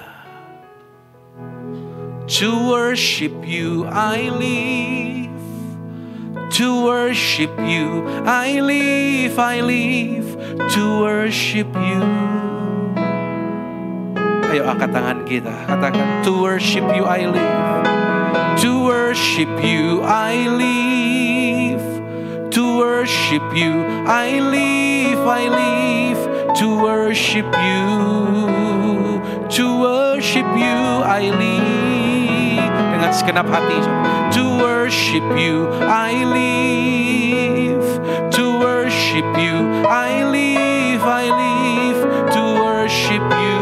To worship you I live. To worship you I live. I live to worship you. Ayo angkat tangan kita, katakan, to worship you I live. To worship you I live. To worship you I live. I live to worship you. To worship you I live. Dengan segenap hati. To worship you I live. To worship you I live. I live to worship you.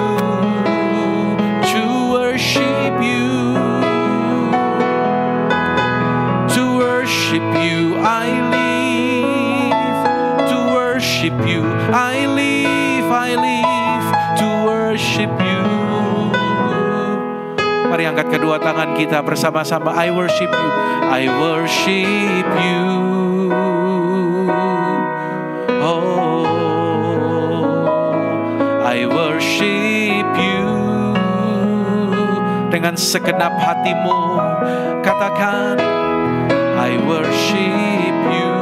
To worship you. To worship you I live. To worship you I live. I live to worship you. Mari angkat kedua tangan kita bersama-sama. I worship you. I worship you. Oh, I worship you. Dengan segenap hatimu katakan, I worship you.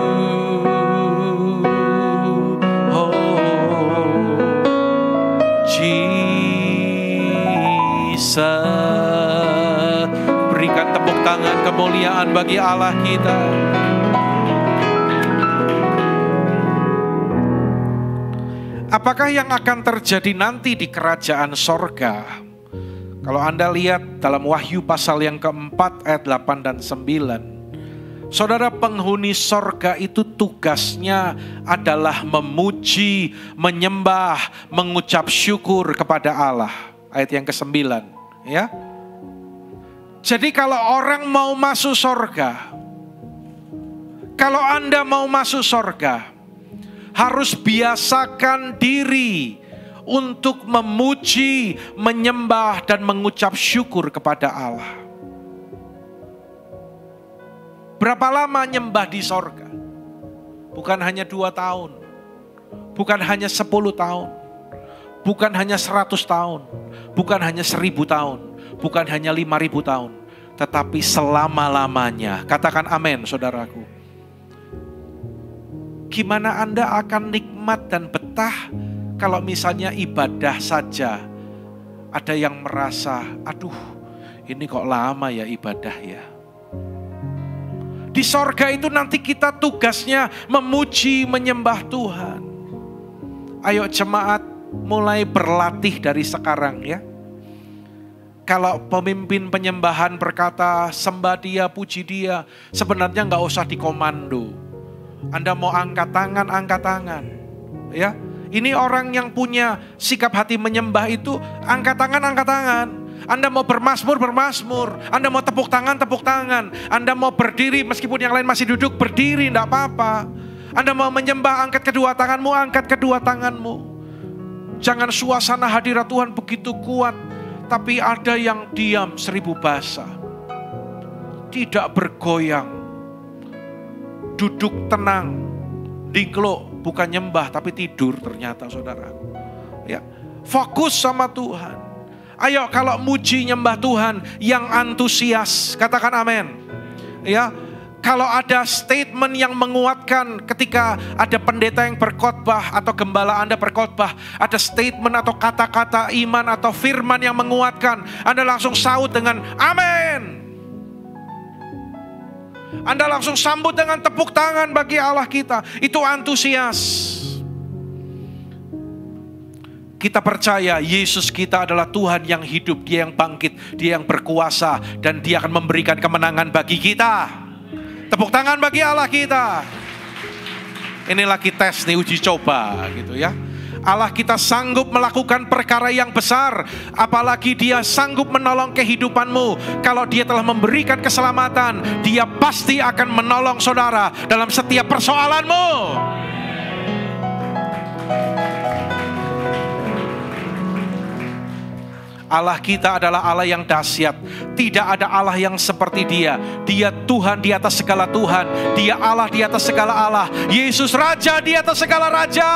Berikan tepuk tangan kemuliaan bagi Allah kita. Apakah yang akan terjadi nanti di kerajaan sorga? Kalau Anda lihat dalam Wahyu pasal yang keempat ayat 8 dan 9. Saudara, penghuni sorga itu tugasnya adalah memuji, menyembah, mengucap syukur kepada Allah. Ayat yang ke-9. Ya. Jadi kalau orang mau masuk sorga, kalau Anda mau masuk sorga, harus biasakan diri untuk memuji, menyembah, dan mengucap syukur kepada Allah. Berapa lama nyembah di sorga? Bukan hanya 2 tahun, bukan hanya 10 tahun, bukan hanya 100 tahun, bukan hanya 1000 tahun, bukan hanya 5000 tahun, tetapi selama-lamanya. Katakan amin, saudaraku. Gimana Anda akan nikmat dan betah kalau misalnya ibadah saja ada yang merasa, aduh ini kok lama ya ibadah ya. Di sorga itu nanti kita tugasnya memuji, menyembah Tuhan. Ayo jemaat mulai berlatih dari sekarang ya. Kalau pemimpin penyembahan berkata sembah dia, puji dia, sebenarnya nggak usah dikomando. Anda mau angkat tangan, ya. Ini orang yang punya sikap hati menyembah itu, angkat tangan. Anda mau bermazmur, Anda mau tepuk tangan, Anda mau berdiri meskipun yang lain masih duduk, berdiri, enggak apa-apa. Anda mau menyembah, angkat kedua tanganmu. Jangan suasana hadirat Tuhan begitu kuat, tapi ada yang diam 1000 bahasa. Tidak bergoyang, duduk tenang, dingklok, bukan nyembah tapi tidur ternyata saudara. Ya, fokus sama Tuhan. Ayo kalau muji nyembah Tuhan yang antusias, katakan amin. Ya, kalau ada statement yang menguatkan ketika ada pendeta yang berkhotbah atau gembala Anda berkhotbah, ada statement atau kata-kata iman atau firman yang menguatkan, Anda langsung saut dengan amin. Anda langsung sambut dengan tepuk tangan bagi Allah kita. Itu antusias. Kita percaya Yesus kita adalah Tuhan yang hidup, Dia yang bangkit, Dia yang berkuasa, dan Dia akan memberikan kemenangan bagi kita. Tepuk tangan bagi Allah kita. Ini lagi tes nih, uji coba gitu ya. Allah kita sanggup melakukan perkara yang besar, apalagi Dia sanggup menolong kehidupanmu. Kalau Dia telah memberikan keselamatan, Dia pasti akan menolong saudara dalam setiap persoalanmu. Allah kita adalah Allah yang dahsyat. Tidak ada Allah yang seperti Dia. Dia Tuhan di atas segala Tuhan. Dia Allah di atas segala Allah. Yesus Raja di atas segala Raja.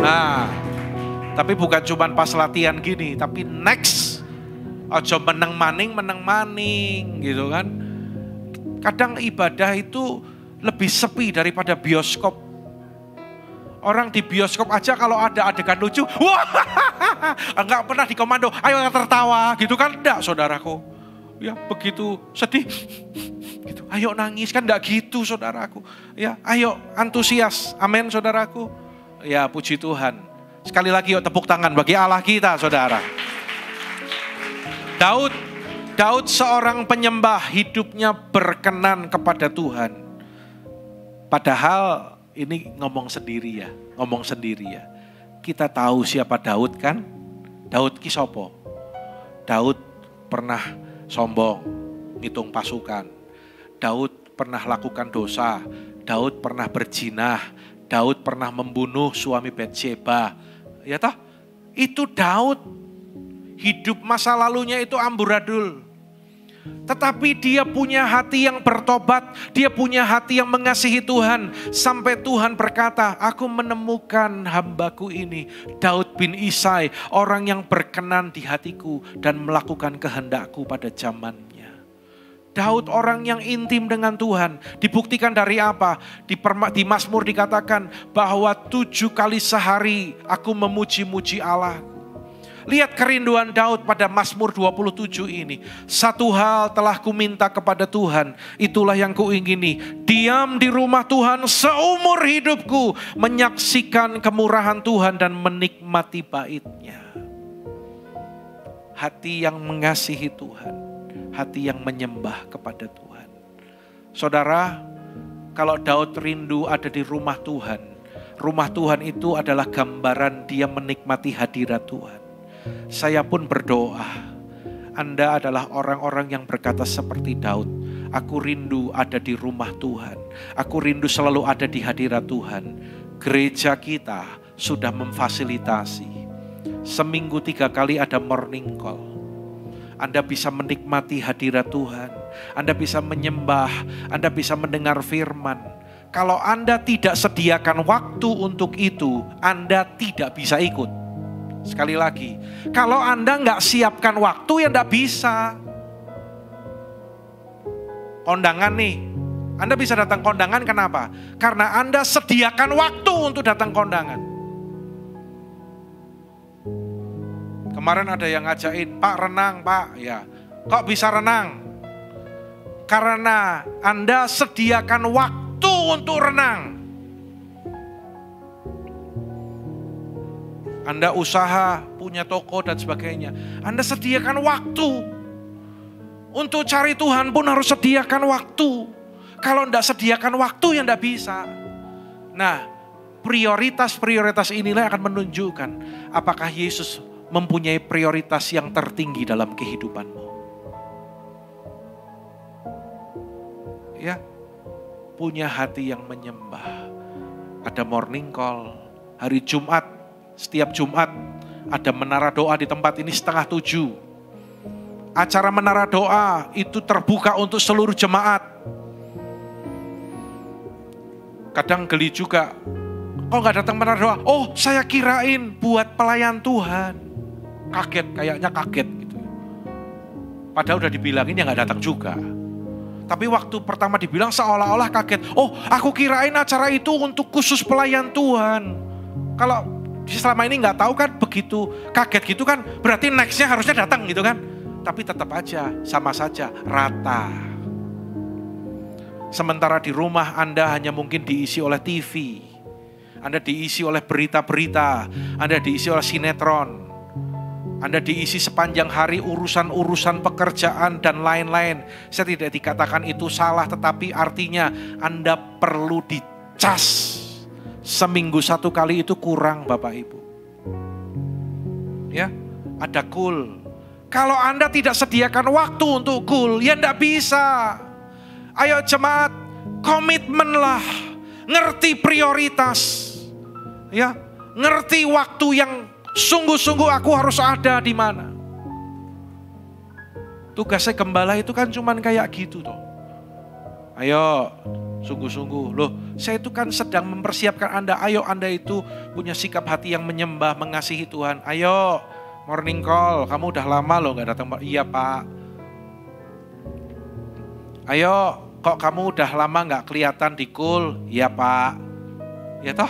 Nah, tapi bukan cuma pas latihan gini, tapi next. Ojo menang maning gitu kan. Kadang ibadah itu lebih sepi daripada bioskop. Orang di bioskop aja kalau ada adegan lucu, wah, enggak pernah dikomando, ayo tertawa gitu kan, enggak saudaraku. Ya begitu sedih, gitu. Ayo nangis kan enggak gitu saudaraku. Ya ayo antusias, amin saudaraku. Ya puji Tuhan. Sekali lagi yuk tepuk tangan bagi Allah kita saudara. Daud seorang penyembah, hidupnya berkenan kepada Tuhan. Padahal ini ngomong sendiri ya. Kita tahu siapa Daud kan? Daud ki sopo? Daud pernah sombong, ngitung pasukan. Daud pernah lakukan dosa. Daud pernah berzinah. Daud pernah membunuh suami Batsheba. Ya toh? Itu Daud. Hidup masa lalunya itu amburadul. Tetapi dia punya hati yang bertobat, dia punya hati yang mengasihi Tuhan. Sampai Tuhan berkata, aku menemukan hambaku ini, Daud bin Isai, orang yang berkenan di hatiku dan melakukan kehendakku pada zamannya. Daud orang yang intim dengan Tuhan. Dibuktikan dari apa? Di Mazmur dikatakan bahwa 7 kali sehari aku memuji-muji Allah. Lihat kerinduan Daud pada Mazmur 27 ini. Satu hal telah kuminta kepada Tuhan, itulah yang kuingini. Diam di rumah Tuhan seumur hidupku, menyaksikan kemurahan Tuhan dan menikmati bait-Nya. Hati yang mengasihi Tuhan, hati yang menyembah kepada Tuhan. Saudara, kalau Daud rindu ada di rumah Tuhan itu adalah gambaran dia menikmati hadirat Tuhan. Saya pun berdoa, Anda adalah orang-orang yang berkata seperti Daud. Aku rindu ada di rumah Tuhan. Aku rindu selalu ada di hadirat Tuhan. Gereja kita sudah memfasilitasi. Seminggu 3 kali ada morning call. Anda bisa menikmati hadirat Tuhan. Anda bisa menyembah. Anda bisa mendengar firman. Kalau Anda tidak sediakan waktu untuk itu, Anda tidak bisa ikut. Sekali lagi, kalau Anda nggak siapkan waktu ya nggak bisa. Kondangan nih, Anda bisa datang kondangan kenapa? Karena Anda sediakan waktu untuk datang kondangan. Kemarin ada yang ngajakin, Pak renang Pak. Ya, kok bisa renang? Karena Anda sediakan waktu untuk renang. Anda usaha, punya toko dan sebagainya. Anda sediakan waktu. Untuk cari Tuhan pun harus sediakan waktu. Kalau tidak sediakan waktu, ya tidak bisa. Nah, prioritas-prioritas inilah akan menunjukkan apakah Yesus mempunyai prioritas yang tertinggi dalam kehidupanmu. Ya, punya hati yang menyembah. Ada morning call, hari Jumat, setiap Jumat ada menara doa di tempat ini 6:30. Acara menara doa itu terbuka untuk seluruh jemaat. Kadang geli juga, kok gak datang menara doa? Oh, saya kirain buat pelayan Tuhan. Kaget, kayaknya kaget gitu. Padahal udah dibilangin ya gak datang juga. Tapi waktu pertama dibilang seolah-olah kaget. Oh, aku kirain acara itu untuk khusus pelayan Tuhan. Kalau selama ini gak tahu kan begitu kaget gitu kan, berarti nextnya harusnya datang gitu kan. Tapi tetap aja, sama saja, rata. Sementara di rumah Anda hanya mungkin diisi oleh TV. Anda diisi oleh berita-berita. Anda diisi oleh sinetron. Anda diisi sepanjang hari urusan-urusan pekerjaan dan lain-lain. Saya tidak dikatakan itu salah, tetapi artinya Anda perlu dicas. Seminggu 1 kali itu kurang Bapak Ibu. Ya, ada cool. Kalau Anda tidak sediakan waktu untuk cool, ya tidak bisa. Ayo jemaat, komitmenlah, ngerti prioritas, ya, ngerti waktu yang sungguh-sungguh aku harus ada di mana. Tugasnya gembala itu kan cuman kayak gitu toh. Ayo, sungguh-sungguh, loh, saya itu kan sedang mempersiapkan Anda. Ayo Anda itu punya sikap hati yang menyembah, mengasihi Tuhan. Ayo, morning call, kamu udah lama loh gak datang. Iya Pak. Ayo, kok kamu udah lama gak kelihatan di cool? Ya Pak. Ya toh?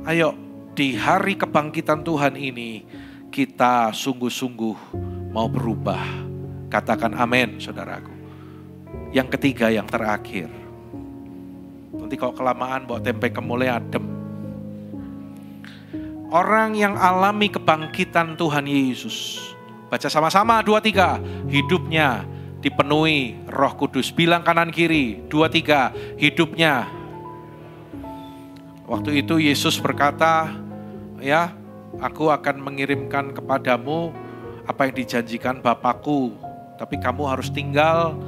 Ayo, di hari kebangkitan Tuhan ini, kita sungguh-sungguh mau berubah. Katakan amin, saudaraku. Yang ketiga, yang terakhir. Nanti kalau kelamaan bawa tempe kemulai adem. Orang yang alami kebangkitan Tuhan Yesus. Baca sama-sama, 2, 3. Hidupnya dipenuhi Roh Kudus. Bilang kanan kiri, 2, 3. Hidupnya. Waktu itu Yesus berkata, ya, aku akan mengirimkan kepadamu apa yang dijanjikan Bapakku. Tapi kamu harus tinggal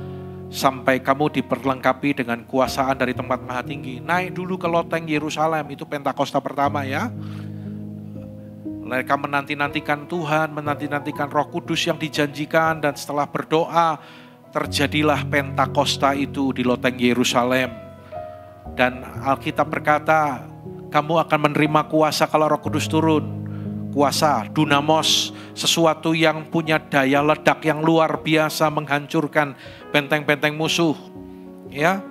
sampai kamu diperlengkapi dengan kuasaan dari tempat maha tinggi. Naik dulu ke loteng Yerusalem, itu Pentakosta pertama ya. Mereka menanti-nantikan Tuhan, menanti-nantikan Roh Kudus yang dijanjikan. Dan setelah berdoa, terjadilah Pentakosta itu di loteng Yerusalem. Dan Alkitab berkata, kamu akan menerima kuasa kalau Roh Kudus turun. Kuasa, dunamos, sesuatu yang punya daya ledak yang luar biasa menghancurkan benteng-benteng musuh. Ya,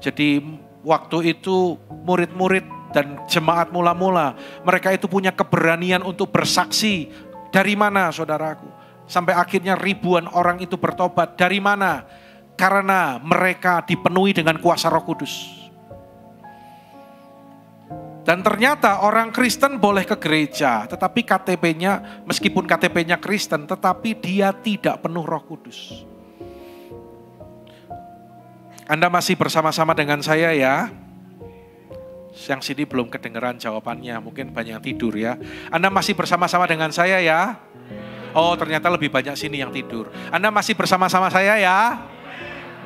jadi waktu itu murid-murid dan jemaat mula-mula, mereka itu punya keberanian untuk bersaksi. Dari mana saudaraku? Sampai akhirnya ribuan orang itu bertobat. Dari mana? Karena mereka dipenuhi dengan kuasa Roh Kudus. Dan ternyata orang Kristen boleh ke gereja, tetapi KTP-nya, meskipun KTP-nya Kristen, tetapi dia tidak penuh Roh Kudus. Anda masih bersama-sama dengan saya ya? Yang sini belum kedengeran jawabannya, mungkin banyak yang tidur ya. Anda masih bersama-sama dengan saya ya? Oh, ternyata lebih banyak sini yang tidur. Anda masih bersama-sama saya ya?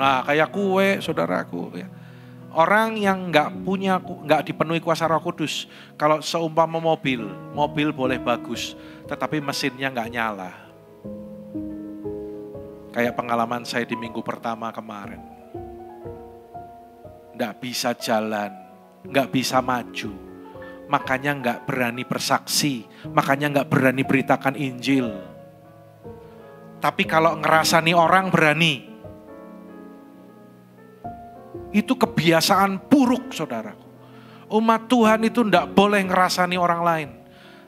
Nah, kayak kue, saudaraku ya. Orang yang nggak dipenuhi kuasa Roh Kudus, kalau seumpama mobil boleh bagus, tetapi mesinnya nggak nyala. Kayak pengalaman saya di minggu pertama kemarin. Nggak bisa jalan, nggak bisa maju, makanya nggak berani bersaksi, makanya nggak berani beritakan Injil. Tapi kalau ngerasani orang berani. Itu kebiasaan buruk, saudaraku. Umat Tuhan itu tidak boleh ngerasani orang lain.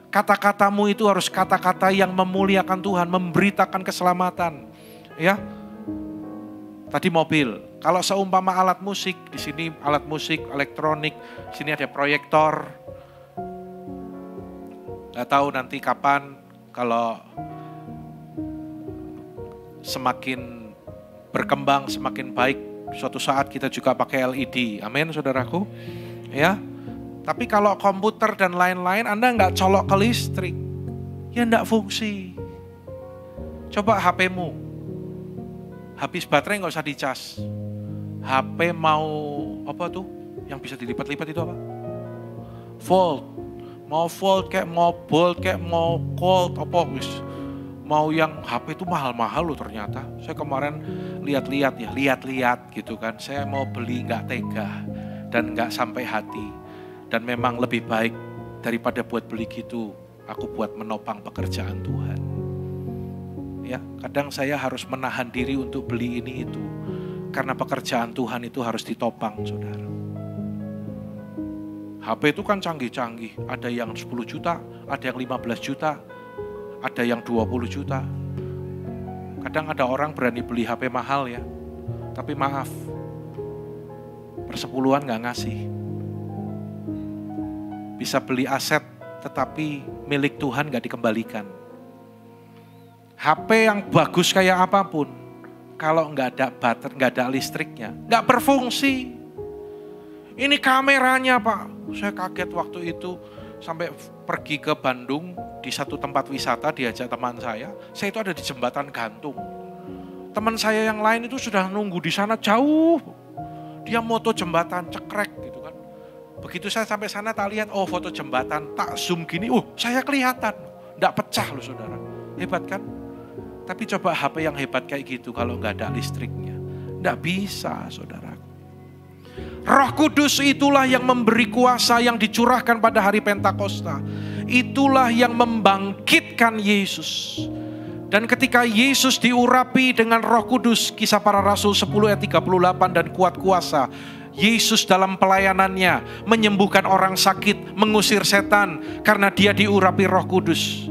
Kata-katamu itu harus kata-kata yang memuliakan Tuhan, memberitakan keselamatan. Ya, tadi mobil. Kalau seumpama alat musik, di sini alat musik, elektronik, di sini ada proyektor. Gak tahu nanti kapan kalau semakin berkembang, semakin baik, suatu saat kita juga pakai LED. Amin, saudaraku. Ya. Tapi kalau komputer dan lain-lain Anda nggak colok ke listrik, ya nggak fungsi. Coba HP-mu, habis baterai nggak usah dicas. HP mau apa tuh? Yang bisa dilipat-lipat itu apa? Volt. Mau volt kayak mau bolt kayak mau cold apa wis. Mau yang HP itu mahal-mahal loh ternyata. Saya kemarin lihat-lihat gitu kan. Saya mau beli nggak tega dan nggak sampai hati. Dan memang lebih baik daripada buat beli gitu, aku buat menopang pekerjaan Tuhan. Ya, kadang saya harus menahan diri untuk beli ini itu. Karena pekerjaan Tuhan itu harus ditopang, saudara. HP itu kan canggih-canggih. Ada yang 10 juta, ada yang 15 juta, ada yang 20 juta. Kadang ada orang berani beli HP mahal ya. Tapi maaf, persepuluhan gak ngasih. Bisa beli aset tetapi milik Tuhan gak dikembalikan. HP yang bagus kayak apapun, kalau gak ada baterai, gak ada listriknya, gak berfungsi. Ini kameranya Pak, saya kaget waktu itu sampai pergi ke Bandung di satu tempat wisata diajak teman saya itu ada di jembatan gantung. Teman saya yang lain itu sudah nunggu di sana jauh, dia moto jembatan cekrek gitu kan. Begitu saya sampai sana tak lihat, oh foto jembatan, tak zoom gini, saya kelihatan. Nggak pecah loh saudara, hebat kan? Tapi coba HP yang hebat kayak gitu kalau nggak ada listriknya. Nggak bisa saudara. Roh Kudus itulah yang memberi kuasa yang dicurahkan pada hari Pentakosta. Itulah yang membangkitkan Yesus. Dan ketika Yesus diurapi dengan Roh Kudus, Kisah Para Rasul 10 ayat 38 dan kuat kuasa, Yesus dalam pelayanannya menyembuhkan orang sakit, mengusir setan karena dia diurapi Roh Kudus.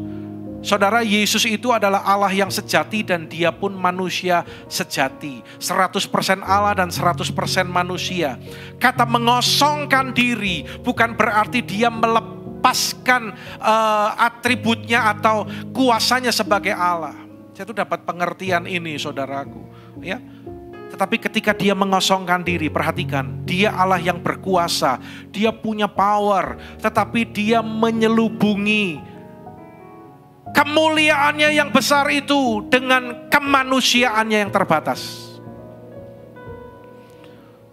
Saudara, Yesus itu adalah Allah yang sejati dan dia pun manusia sejati. 100% Allah dan 100% manusia. Kata mengosongkan diri bukan berarti dia melepaskan atributnya atau kuasanya sebagai Allah. Saya tuh dapat pengertian ini saudaraku. Ya. Tetapi ketika dia mengosongkan diri, perhatikan, dia Allah yang berkuasa, dia punya power, tetapi dia menyelubungi kemuliaannya yang besar itu dengan kemanusiaannya yang terbatas.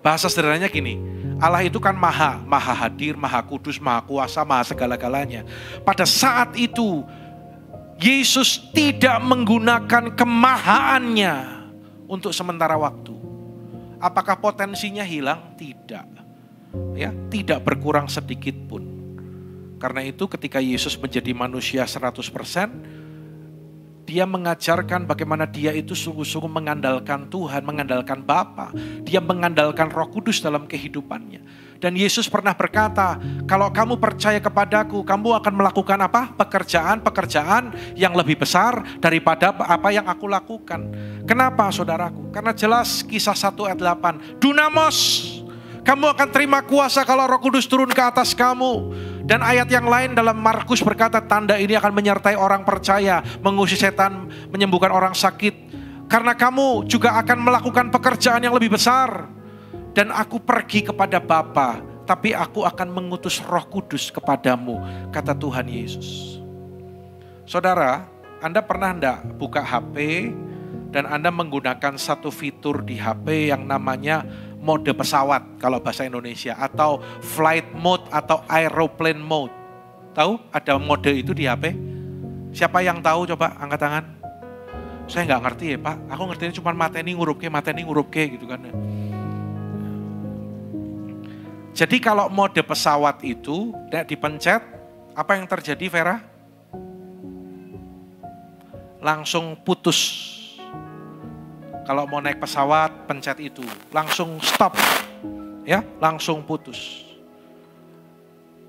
Bahasa sederhananya gini, Allah itu kan maha hadir, maha kudus, maha kuasa, maha segala-galanya. Pada saat itu, Yesus tidak menggunakan kemahaannya untuk sementara waktu. Apakah potensinya hilang? Tidak. Ya, tidak berkurang sedikit pun. Karena itu ketika Yesus menjadi manusia 100%, dia mengajarkan bagaimana dia itu sungguh-sungguh mengandalkan Tuhan, mengandalkan Bapa. Dia mengandalkan Roh Kudus dalam kehidupannya. Dan Yesus pernah berkata, kalau kamu percaya kepadaku, kamu akan melakukan apa? Pekerjaan-pekerjaan yang lebih besar daripada apa yang aku lakukan. Kenapa saudaraku? Karena jelas Kisah 1 ayat 8. Dunamos, kamu akan terima kuasa kalau Roh Kudus turun ke atas kamu. Dan ayat yang lain dalam Markus berkata, tanda ini akan menyertai orang percaya, mengusir setan, menyembuhkan orang sakit. Karena kamu juga akan melakukan pekerjaan yang lebih besar. Dan aku pergi kepada Bapa, tapi aku akan mengutus Roh Kudus kepadamu, kata Tuhan Yesus. Saudara, Anda pernah enggak buka HP dan Anda menggunakan satu fitur di HP yang namanya mode pesawat kalau bahasa Indonesia, atau flight mode atau aeroplane mode? Tahu ada mode itu di HP? Siapa yang tahu coba angkat tangan? Saya nggak ngerti ya Pak, aku ngertinya cuma mateni ngurup ke gitu kan. Jadi kalau mode pesawat itu dipencet, apa yang terjadi Vera? Langsung putus. Kalau mau naik pesawat, pencet itu. Langsung stop. Ya, langsung putus.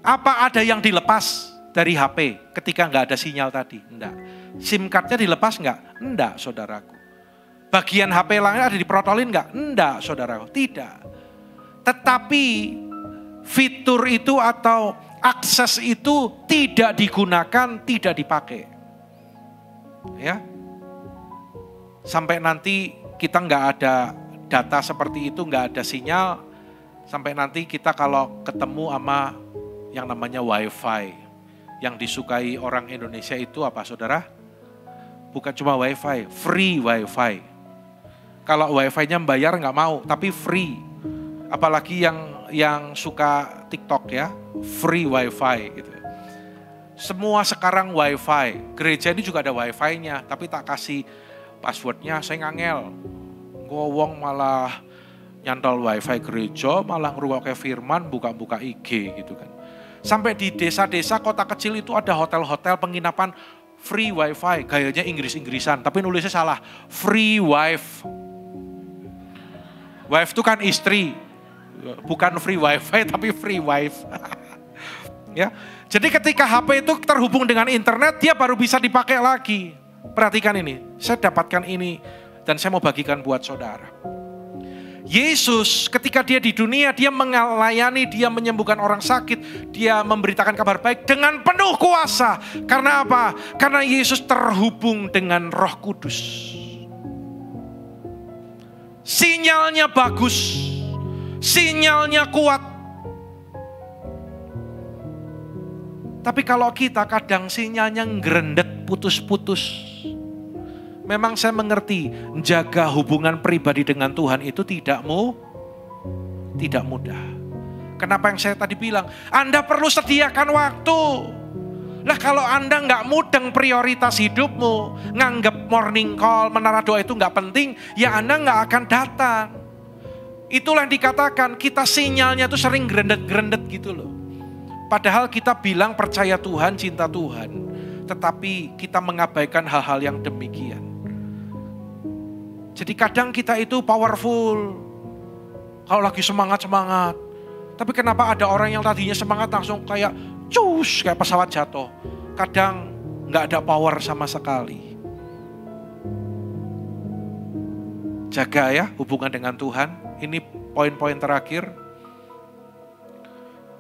Apa ada yang dilepas dari HP ketika nggak ada sinyal tadi? Enggak. SIM cardnya dilepas nggak? Enggak, saudaraku. Bagian HP lainnya ada diprotolin nggak? Enggak, saudaraku. Tidak. Tetapi fitur itu atau akses itu tidak digunakan, tidak dipakai. Ya. Sampai nanti kita nggak ada data seperti itu, nggak ada sinyal. Sampai nanti kita kalau ketemu sama yang namanya wifi. Yang disukai orang Indonesia itu apa, saudara? Bukan cuma wifi, free wifi. Kalau wifi-nya bayar nggak mau, tapi free. Apalagi yang suka TikTok ya, free wifi gitu. Semua sekarang wifi. Gereja ini juga ada wifi-nya, tapi tak kasih passwordnya, saya ngangel. Ngowong malah nyantol wifi gereja, malah ngeruwake firman, buka-buka IG gitu kan. Sampai di desa-desa, kota kecil itu ada hotel-hotel penginapan free wifi, gayanya Inggris-Inggrisan, tapi nulisnya salah, free wife. Wife itu kan istri, bukan free wifi tapi free wife. Ya, jadi ketika HP itu terhubung dengan internet, dia baru bisa dipakai lagi. Perhatikan ini, saya dapatkan ini dan saya mau bagikan buat saudara. Yesus ketika dia di dunia, dia melayani, dia menyembuhkan orang sakit, dia memberitakan kabar baik dengan penuh kuasa. Karena apa? Karena Yesus terhubung dengan Roh Kudus. Sinyalnya bagus, sinyalnya kuat. Tapi kalau kita kadang sinyalnya ngerendet, putus-putus. Memang saya mengerti, menjaga hubungan pribadi dengan Tuhan itu tidak mudah. Kenapa yang saya tadi bilang, Anda perlu sediakan waktu. Lah kalau Anda nggak mudeng prioritas hidupmu, nganggap morning call, menara doa itu nggak penting, ya Anda nggak akan datang. Itulah yang dikatakan, kita sinyalnya tuh sering gerendet-gerendet gitu loh. Padahal kita bilang percaya Tuhan, cinta Tuhan, tetapi kita mengabaikan hal-hal yang demikian. Jadi kadang kita itu powerful, kalau lagi semangat-semangat. Tapi kenapa ada orang yang tadinya semangat langsung kayak cus, kayak pesawat jatuh. Kadang gak ada power sama sekali. Jaga ya hubungan dengan Tuhan. Ini poin-poin terakhir.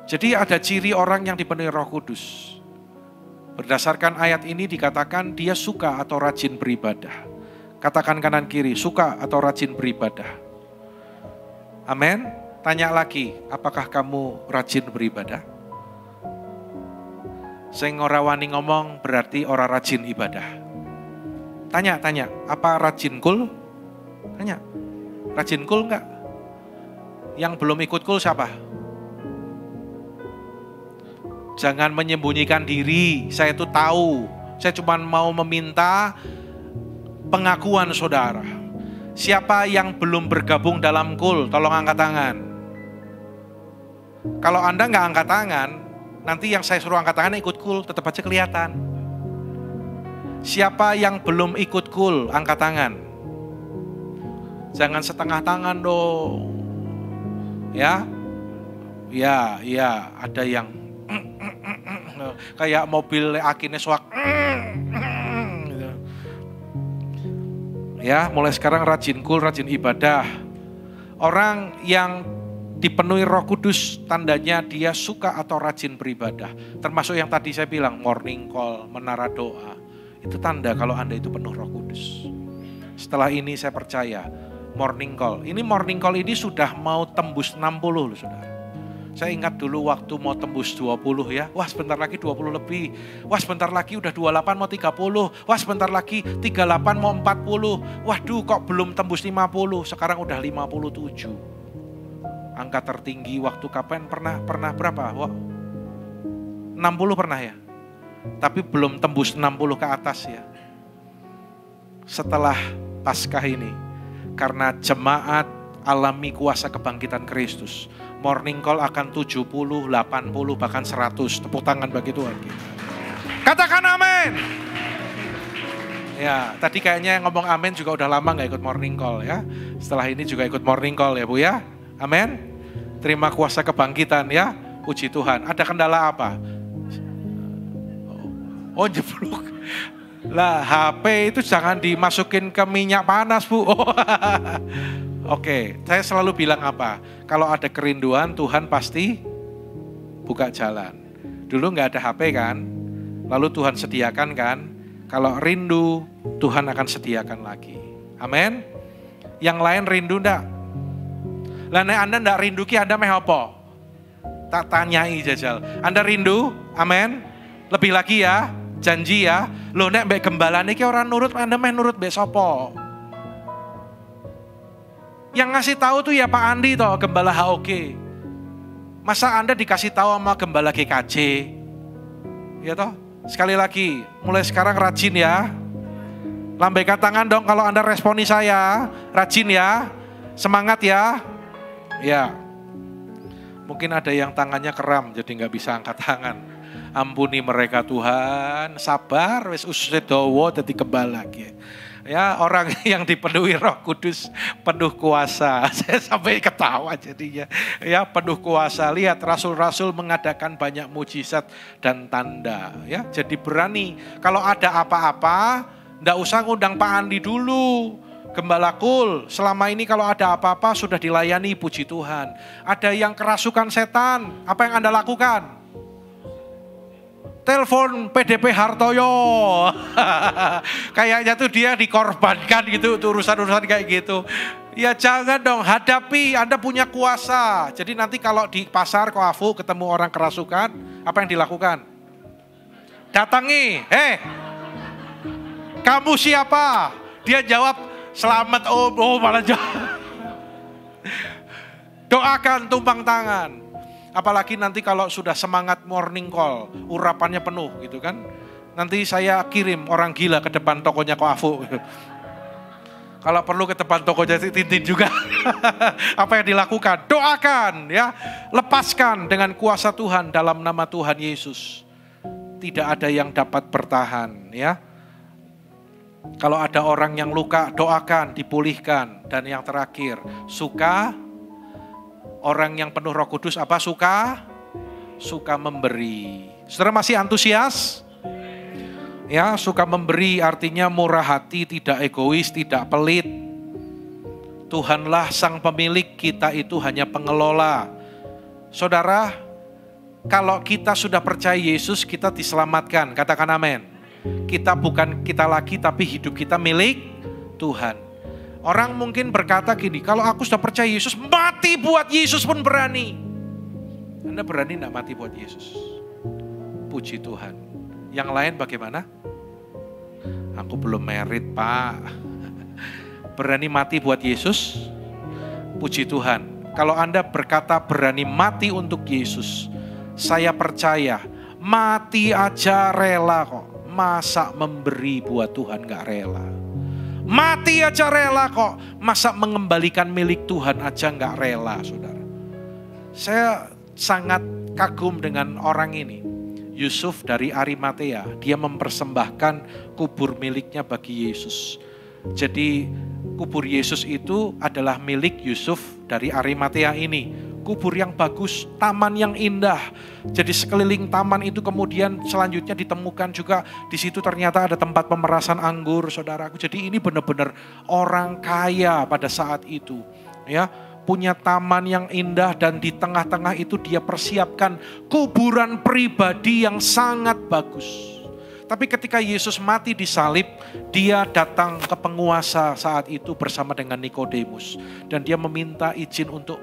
Jadi ada ciri orang yang dipenuhi Roh Kudus. Berdasarkan ayat ini dikatakan dia suka atau rajin beribadah. Katakan kanan kiri, suka atau rajin beribadah. Amin. Tanya lagi, apakah kamu rajin beribadah? Sing ora wani ngomong berarti ora rajin ibadah. Tanya, apa rajin kul? Tanya, rajin kul enggak? Yang belum ikut kul siapa? Jangan menyembunyikan diri, saya itu tahu. Saya cuma mau meminta pengakuan saudara. Siapa yang belum bergabung dalam kul, tolong angkat tangan. Kalau Anda nggak angkat tangan, nanti yang saya suruh angkat tangan ikut kul, tetap aja kelihatan. Siapa yang belum ikut kul, angkat tangan. Jangan setengah tangan dong. Ya, ada yang kayak mobil akhirnya suak. Ya, mulai sekarang rajin kul, rajin ibadah. Orang yang dipenuhi Roh Kudus, tandanya dia suka atau rajin beribadah. Termasuk yang tadi saya bilang, morning call, menara doa. Itu tanda kalau Anda itu penuh Roh Kudus. Setelah ini saya percaya, morning call. Ini morning call ini sudah mau tembus 60 loh saudara. Saya ingat dulu waktu mau tembus 20 ya. Wah sebentar lagi 20 lebih. Wah sebentar lagi udah 28 mau 30. Wah sebentar lagi 38 mau 40. Waduh kok belum tembus 50. Sekarang udah 57. Angka tertinggi waktu kapan pernah berapa? Wah, 60 pernah ya. Tapi belum tembus 60 ke atas ya. Setelah Paskah ini. Karena jemaat alami kuasa kebangkitan Kristus. Morning call akan 70, 80, bahkan 100. Tepuk tangan bagi Tuhan kita. Katakan amin. Ya, tadi kayaknya yang ngomong amin juga udah lama gak ikut morning call ya. Setelah ini juga ikut morning call ya Bu ya. Amin. Terima kuasa kebangkitan ya. Puji Tuhan. Ada kendala apa? Oh, jeblok. Lah, HP itu jangan dimasukin ke minyak panas, Bu. Oh. Oke, saya selalu bilang apa? Kalau ada kerinduan, Tuhan pasti buka jalan. Dulu nggak ada HP kan? Lalu Tuhan sediakan kan? Kalau rindu, Tuhan akan sediakan lagi. Amin. Yang lain rindu enggak? Lah nek Anda enggak rindu ki Anda meh apa? Tak tanyai jajal. Anda rindu? Amin. Lebih lagi ya, janji ya. Loh nek mbek gembalane ki ora nurut, Anda meh nurut mbek sapa? Yang ngasih tahu tuh ya Pak Andi toh, gembala HOG. Masa Anda dikasih tahu sama gembala GKJ? Ya toh? Sekali lagi, mulai sekarang rajin ya. Lambaikan tangan dong kalau Anda responi saya. Rajin ya. Semangat ya. Ya. Mungkin ada yang tangannya kram jadi nggak bisa angkat tangan. Ampuni mereka Tuhan. Sabar, wis ususe dawa dadi kebal lagi. Ya, orang yang dipenuhi Roh Kudus penuh kuasa. Saya sampai ketawa jadinya. Ya, penuh kuasa. Lihat rasul-rasul mengadakan banyak mujizat dan tanda. Ya, jadi berani. Kalau ada apa-apa, nggak usah ngundang Pak Andi dulu. Gembala Kul, selama ini kalau ada apa-apa sudah dilayani, puji Tuhan. Ada yang kerasukan setan, apa yang Anda lakukan? Telepon PDP Hartoyo. Kayaknya tuh dia dikorbankan gitu, urusan-urusan kayak gitu. Ya jangan dong, hadapi, Anda punya kuasa. Jadi nanti kalau di pasar Koafu ketemu orang kerasukan, apa yang dilakukan? Datangi, kamu siapa? Dia jawab, selamat om, malah jawab. Doakan, tumpang tangan. Apalagi nanti kalau sudah semangat morning call, urapannya penuh gitu kan. Nanti saya kirim orang gila ke depan tokonya Koafu. Kalau perlu ke depan tokonya Tintin juga. Apa yang dilakukan? Doakan ya. Lepaskan dengan kuasa Tuhan dalam nama Tuhan Yesus. Tidak ada yang dapat bertahan ya. Kalau ada orang yang luka, doakan, dipulihkan. Dan yang terakhir, suka. Orang yang penuh Roh Kudus apa? Suka memberi. Saudara masih antusias? Ya, suka memberi artinya murah hati, tidak egois, tidak pelit. Tuhanlah sang pemilik, kita itu hanya pengelola. Saudara, kalau kita sudah percaya Yesus, kita diselamatkan. Katakan amin. Kita bukan kita lagi, tapi hidup kita milik Tuhan. Orang mungkin berkata gini, kalau aku sudah percaya Yesus, mati buat Yesus pun berani. Anda berani enggak mati buat Yesus? Puji Tuhan. Yang lain bagaimana? Aku belum merit Pak. Berani mati buat Yesus? Puji Tuhan. Kalau Anda berkata berani mati untuk Yesus, saya percaya mati aja rela kok. Masa memberi buat Tuhan gak rela? Mati aja rela kok. Masa mengembalikan milik Tuhan aja gak rela, saudara? Saya sangat kagum dengan orang ini. Yusuf dari Arimatea. Dia mempersembahkan kubur miliknya bagi Yesus. Jadi kubur Yesus itu adalah milik Yusuf dari Arimatea ini. Kubur yang bagus, taman yang indah. Jadi sekeliling taman itu kemudian selanjutnya ditemukan juga di situ ternyata ada tempat pemerasan anggur, saudaraku. Jadi ini benar-benar orang kaya pada saat itu, ya, punya taman yang indah dan di tengah-tengah itu dia persiapkan kuburan pribadi yang sangat bagus. Tapi ketika Yesus mati di salib, dia datang ke penguasa saat itu bersama dengan Nikodemus. Dan dia meminta izin untuk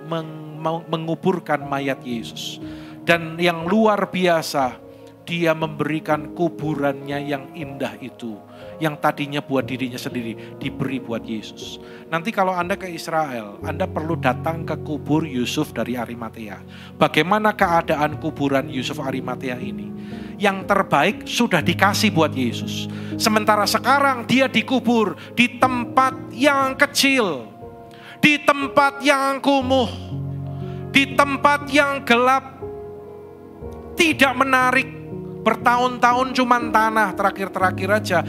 menguburkan mayat Yesus. Dan yang luar biasa, dia memberikan kuburannya yang indah itu. Yang tadinya buat dirinya sendiri, diberi buat Yesus. Nanti kalau Anda ke Israel, Anda perlu datang ke kubur Yusuf dari Arimatea. Bagaimana keadaan kuburan Yusuf Arimatea ini? Yang terbaik sudah dikasih buat Yesus. Sementara sekarang dia dikubur di tempat yang kecil, di tempat yang kumuh, di tempat yang gelap, tidak menarik. Bertahun-tahun cuman tanah, terakhir-terakhir aja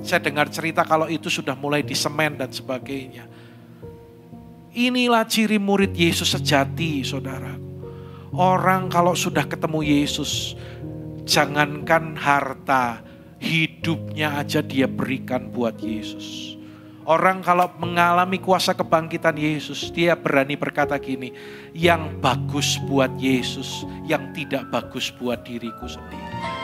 saya dengar cerita kalau itu sudah mulai disemen dan sebagainya. Inilah ciri murid Yesus sejati, saudara. Orang kalau sudah ketemu Yesus, jangankan harta, hidupnya aja dia berikan buat Yesus. Orang kalau mengalami kuasa kebangkitan Yesus, dia berani berkata gini, yang bagus buat Yesus, yang tidak bagus buat diriku sendiri.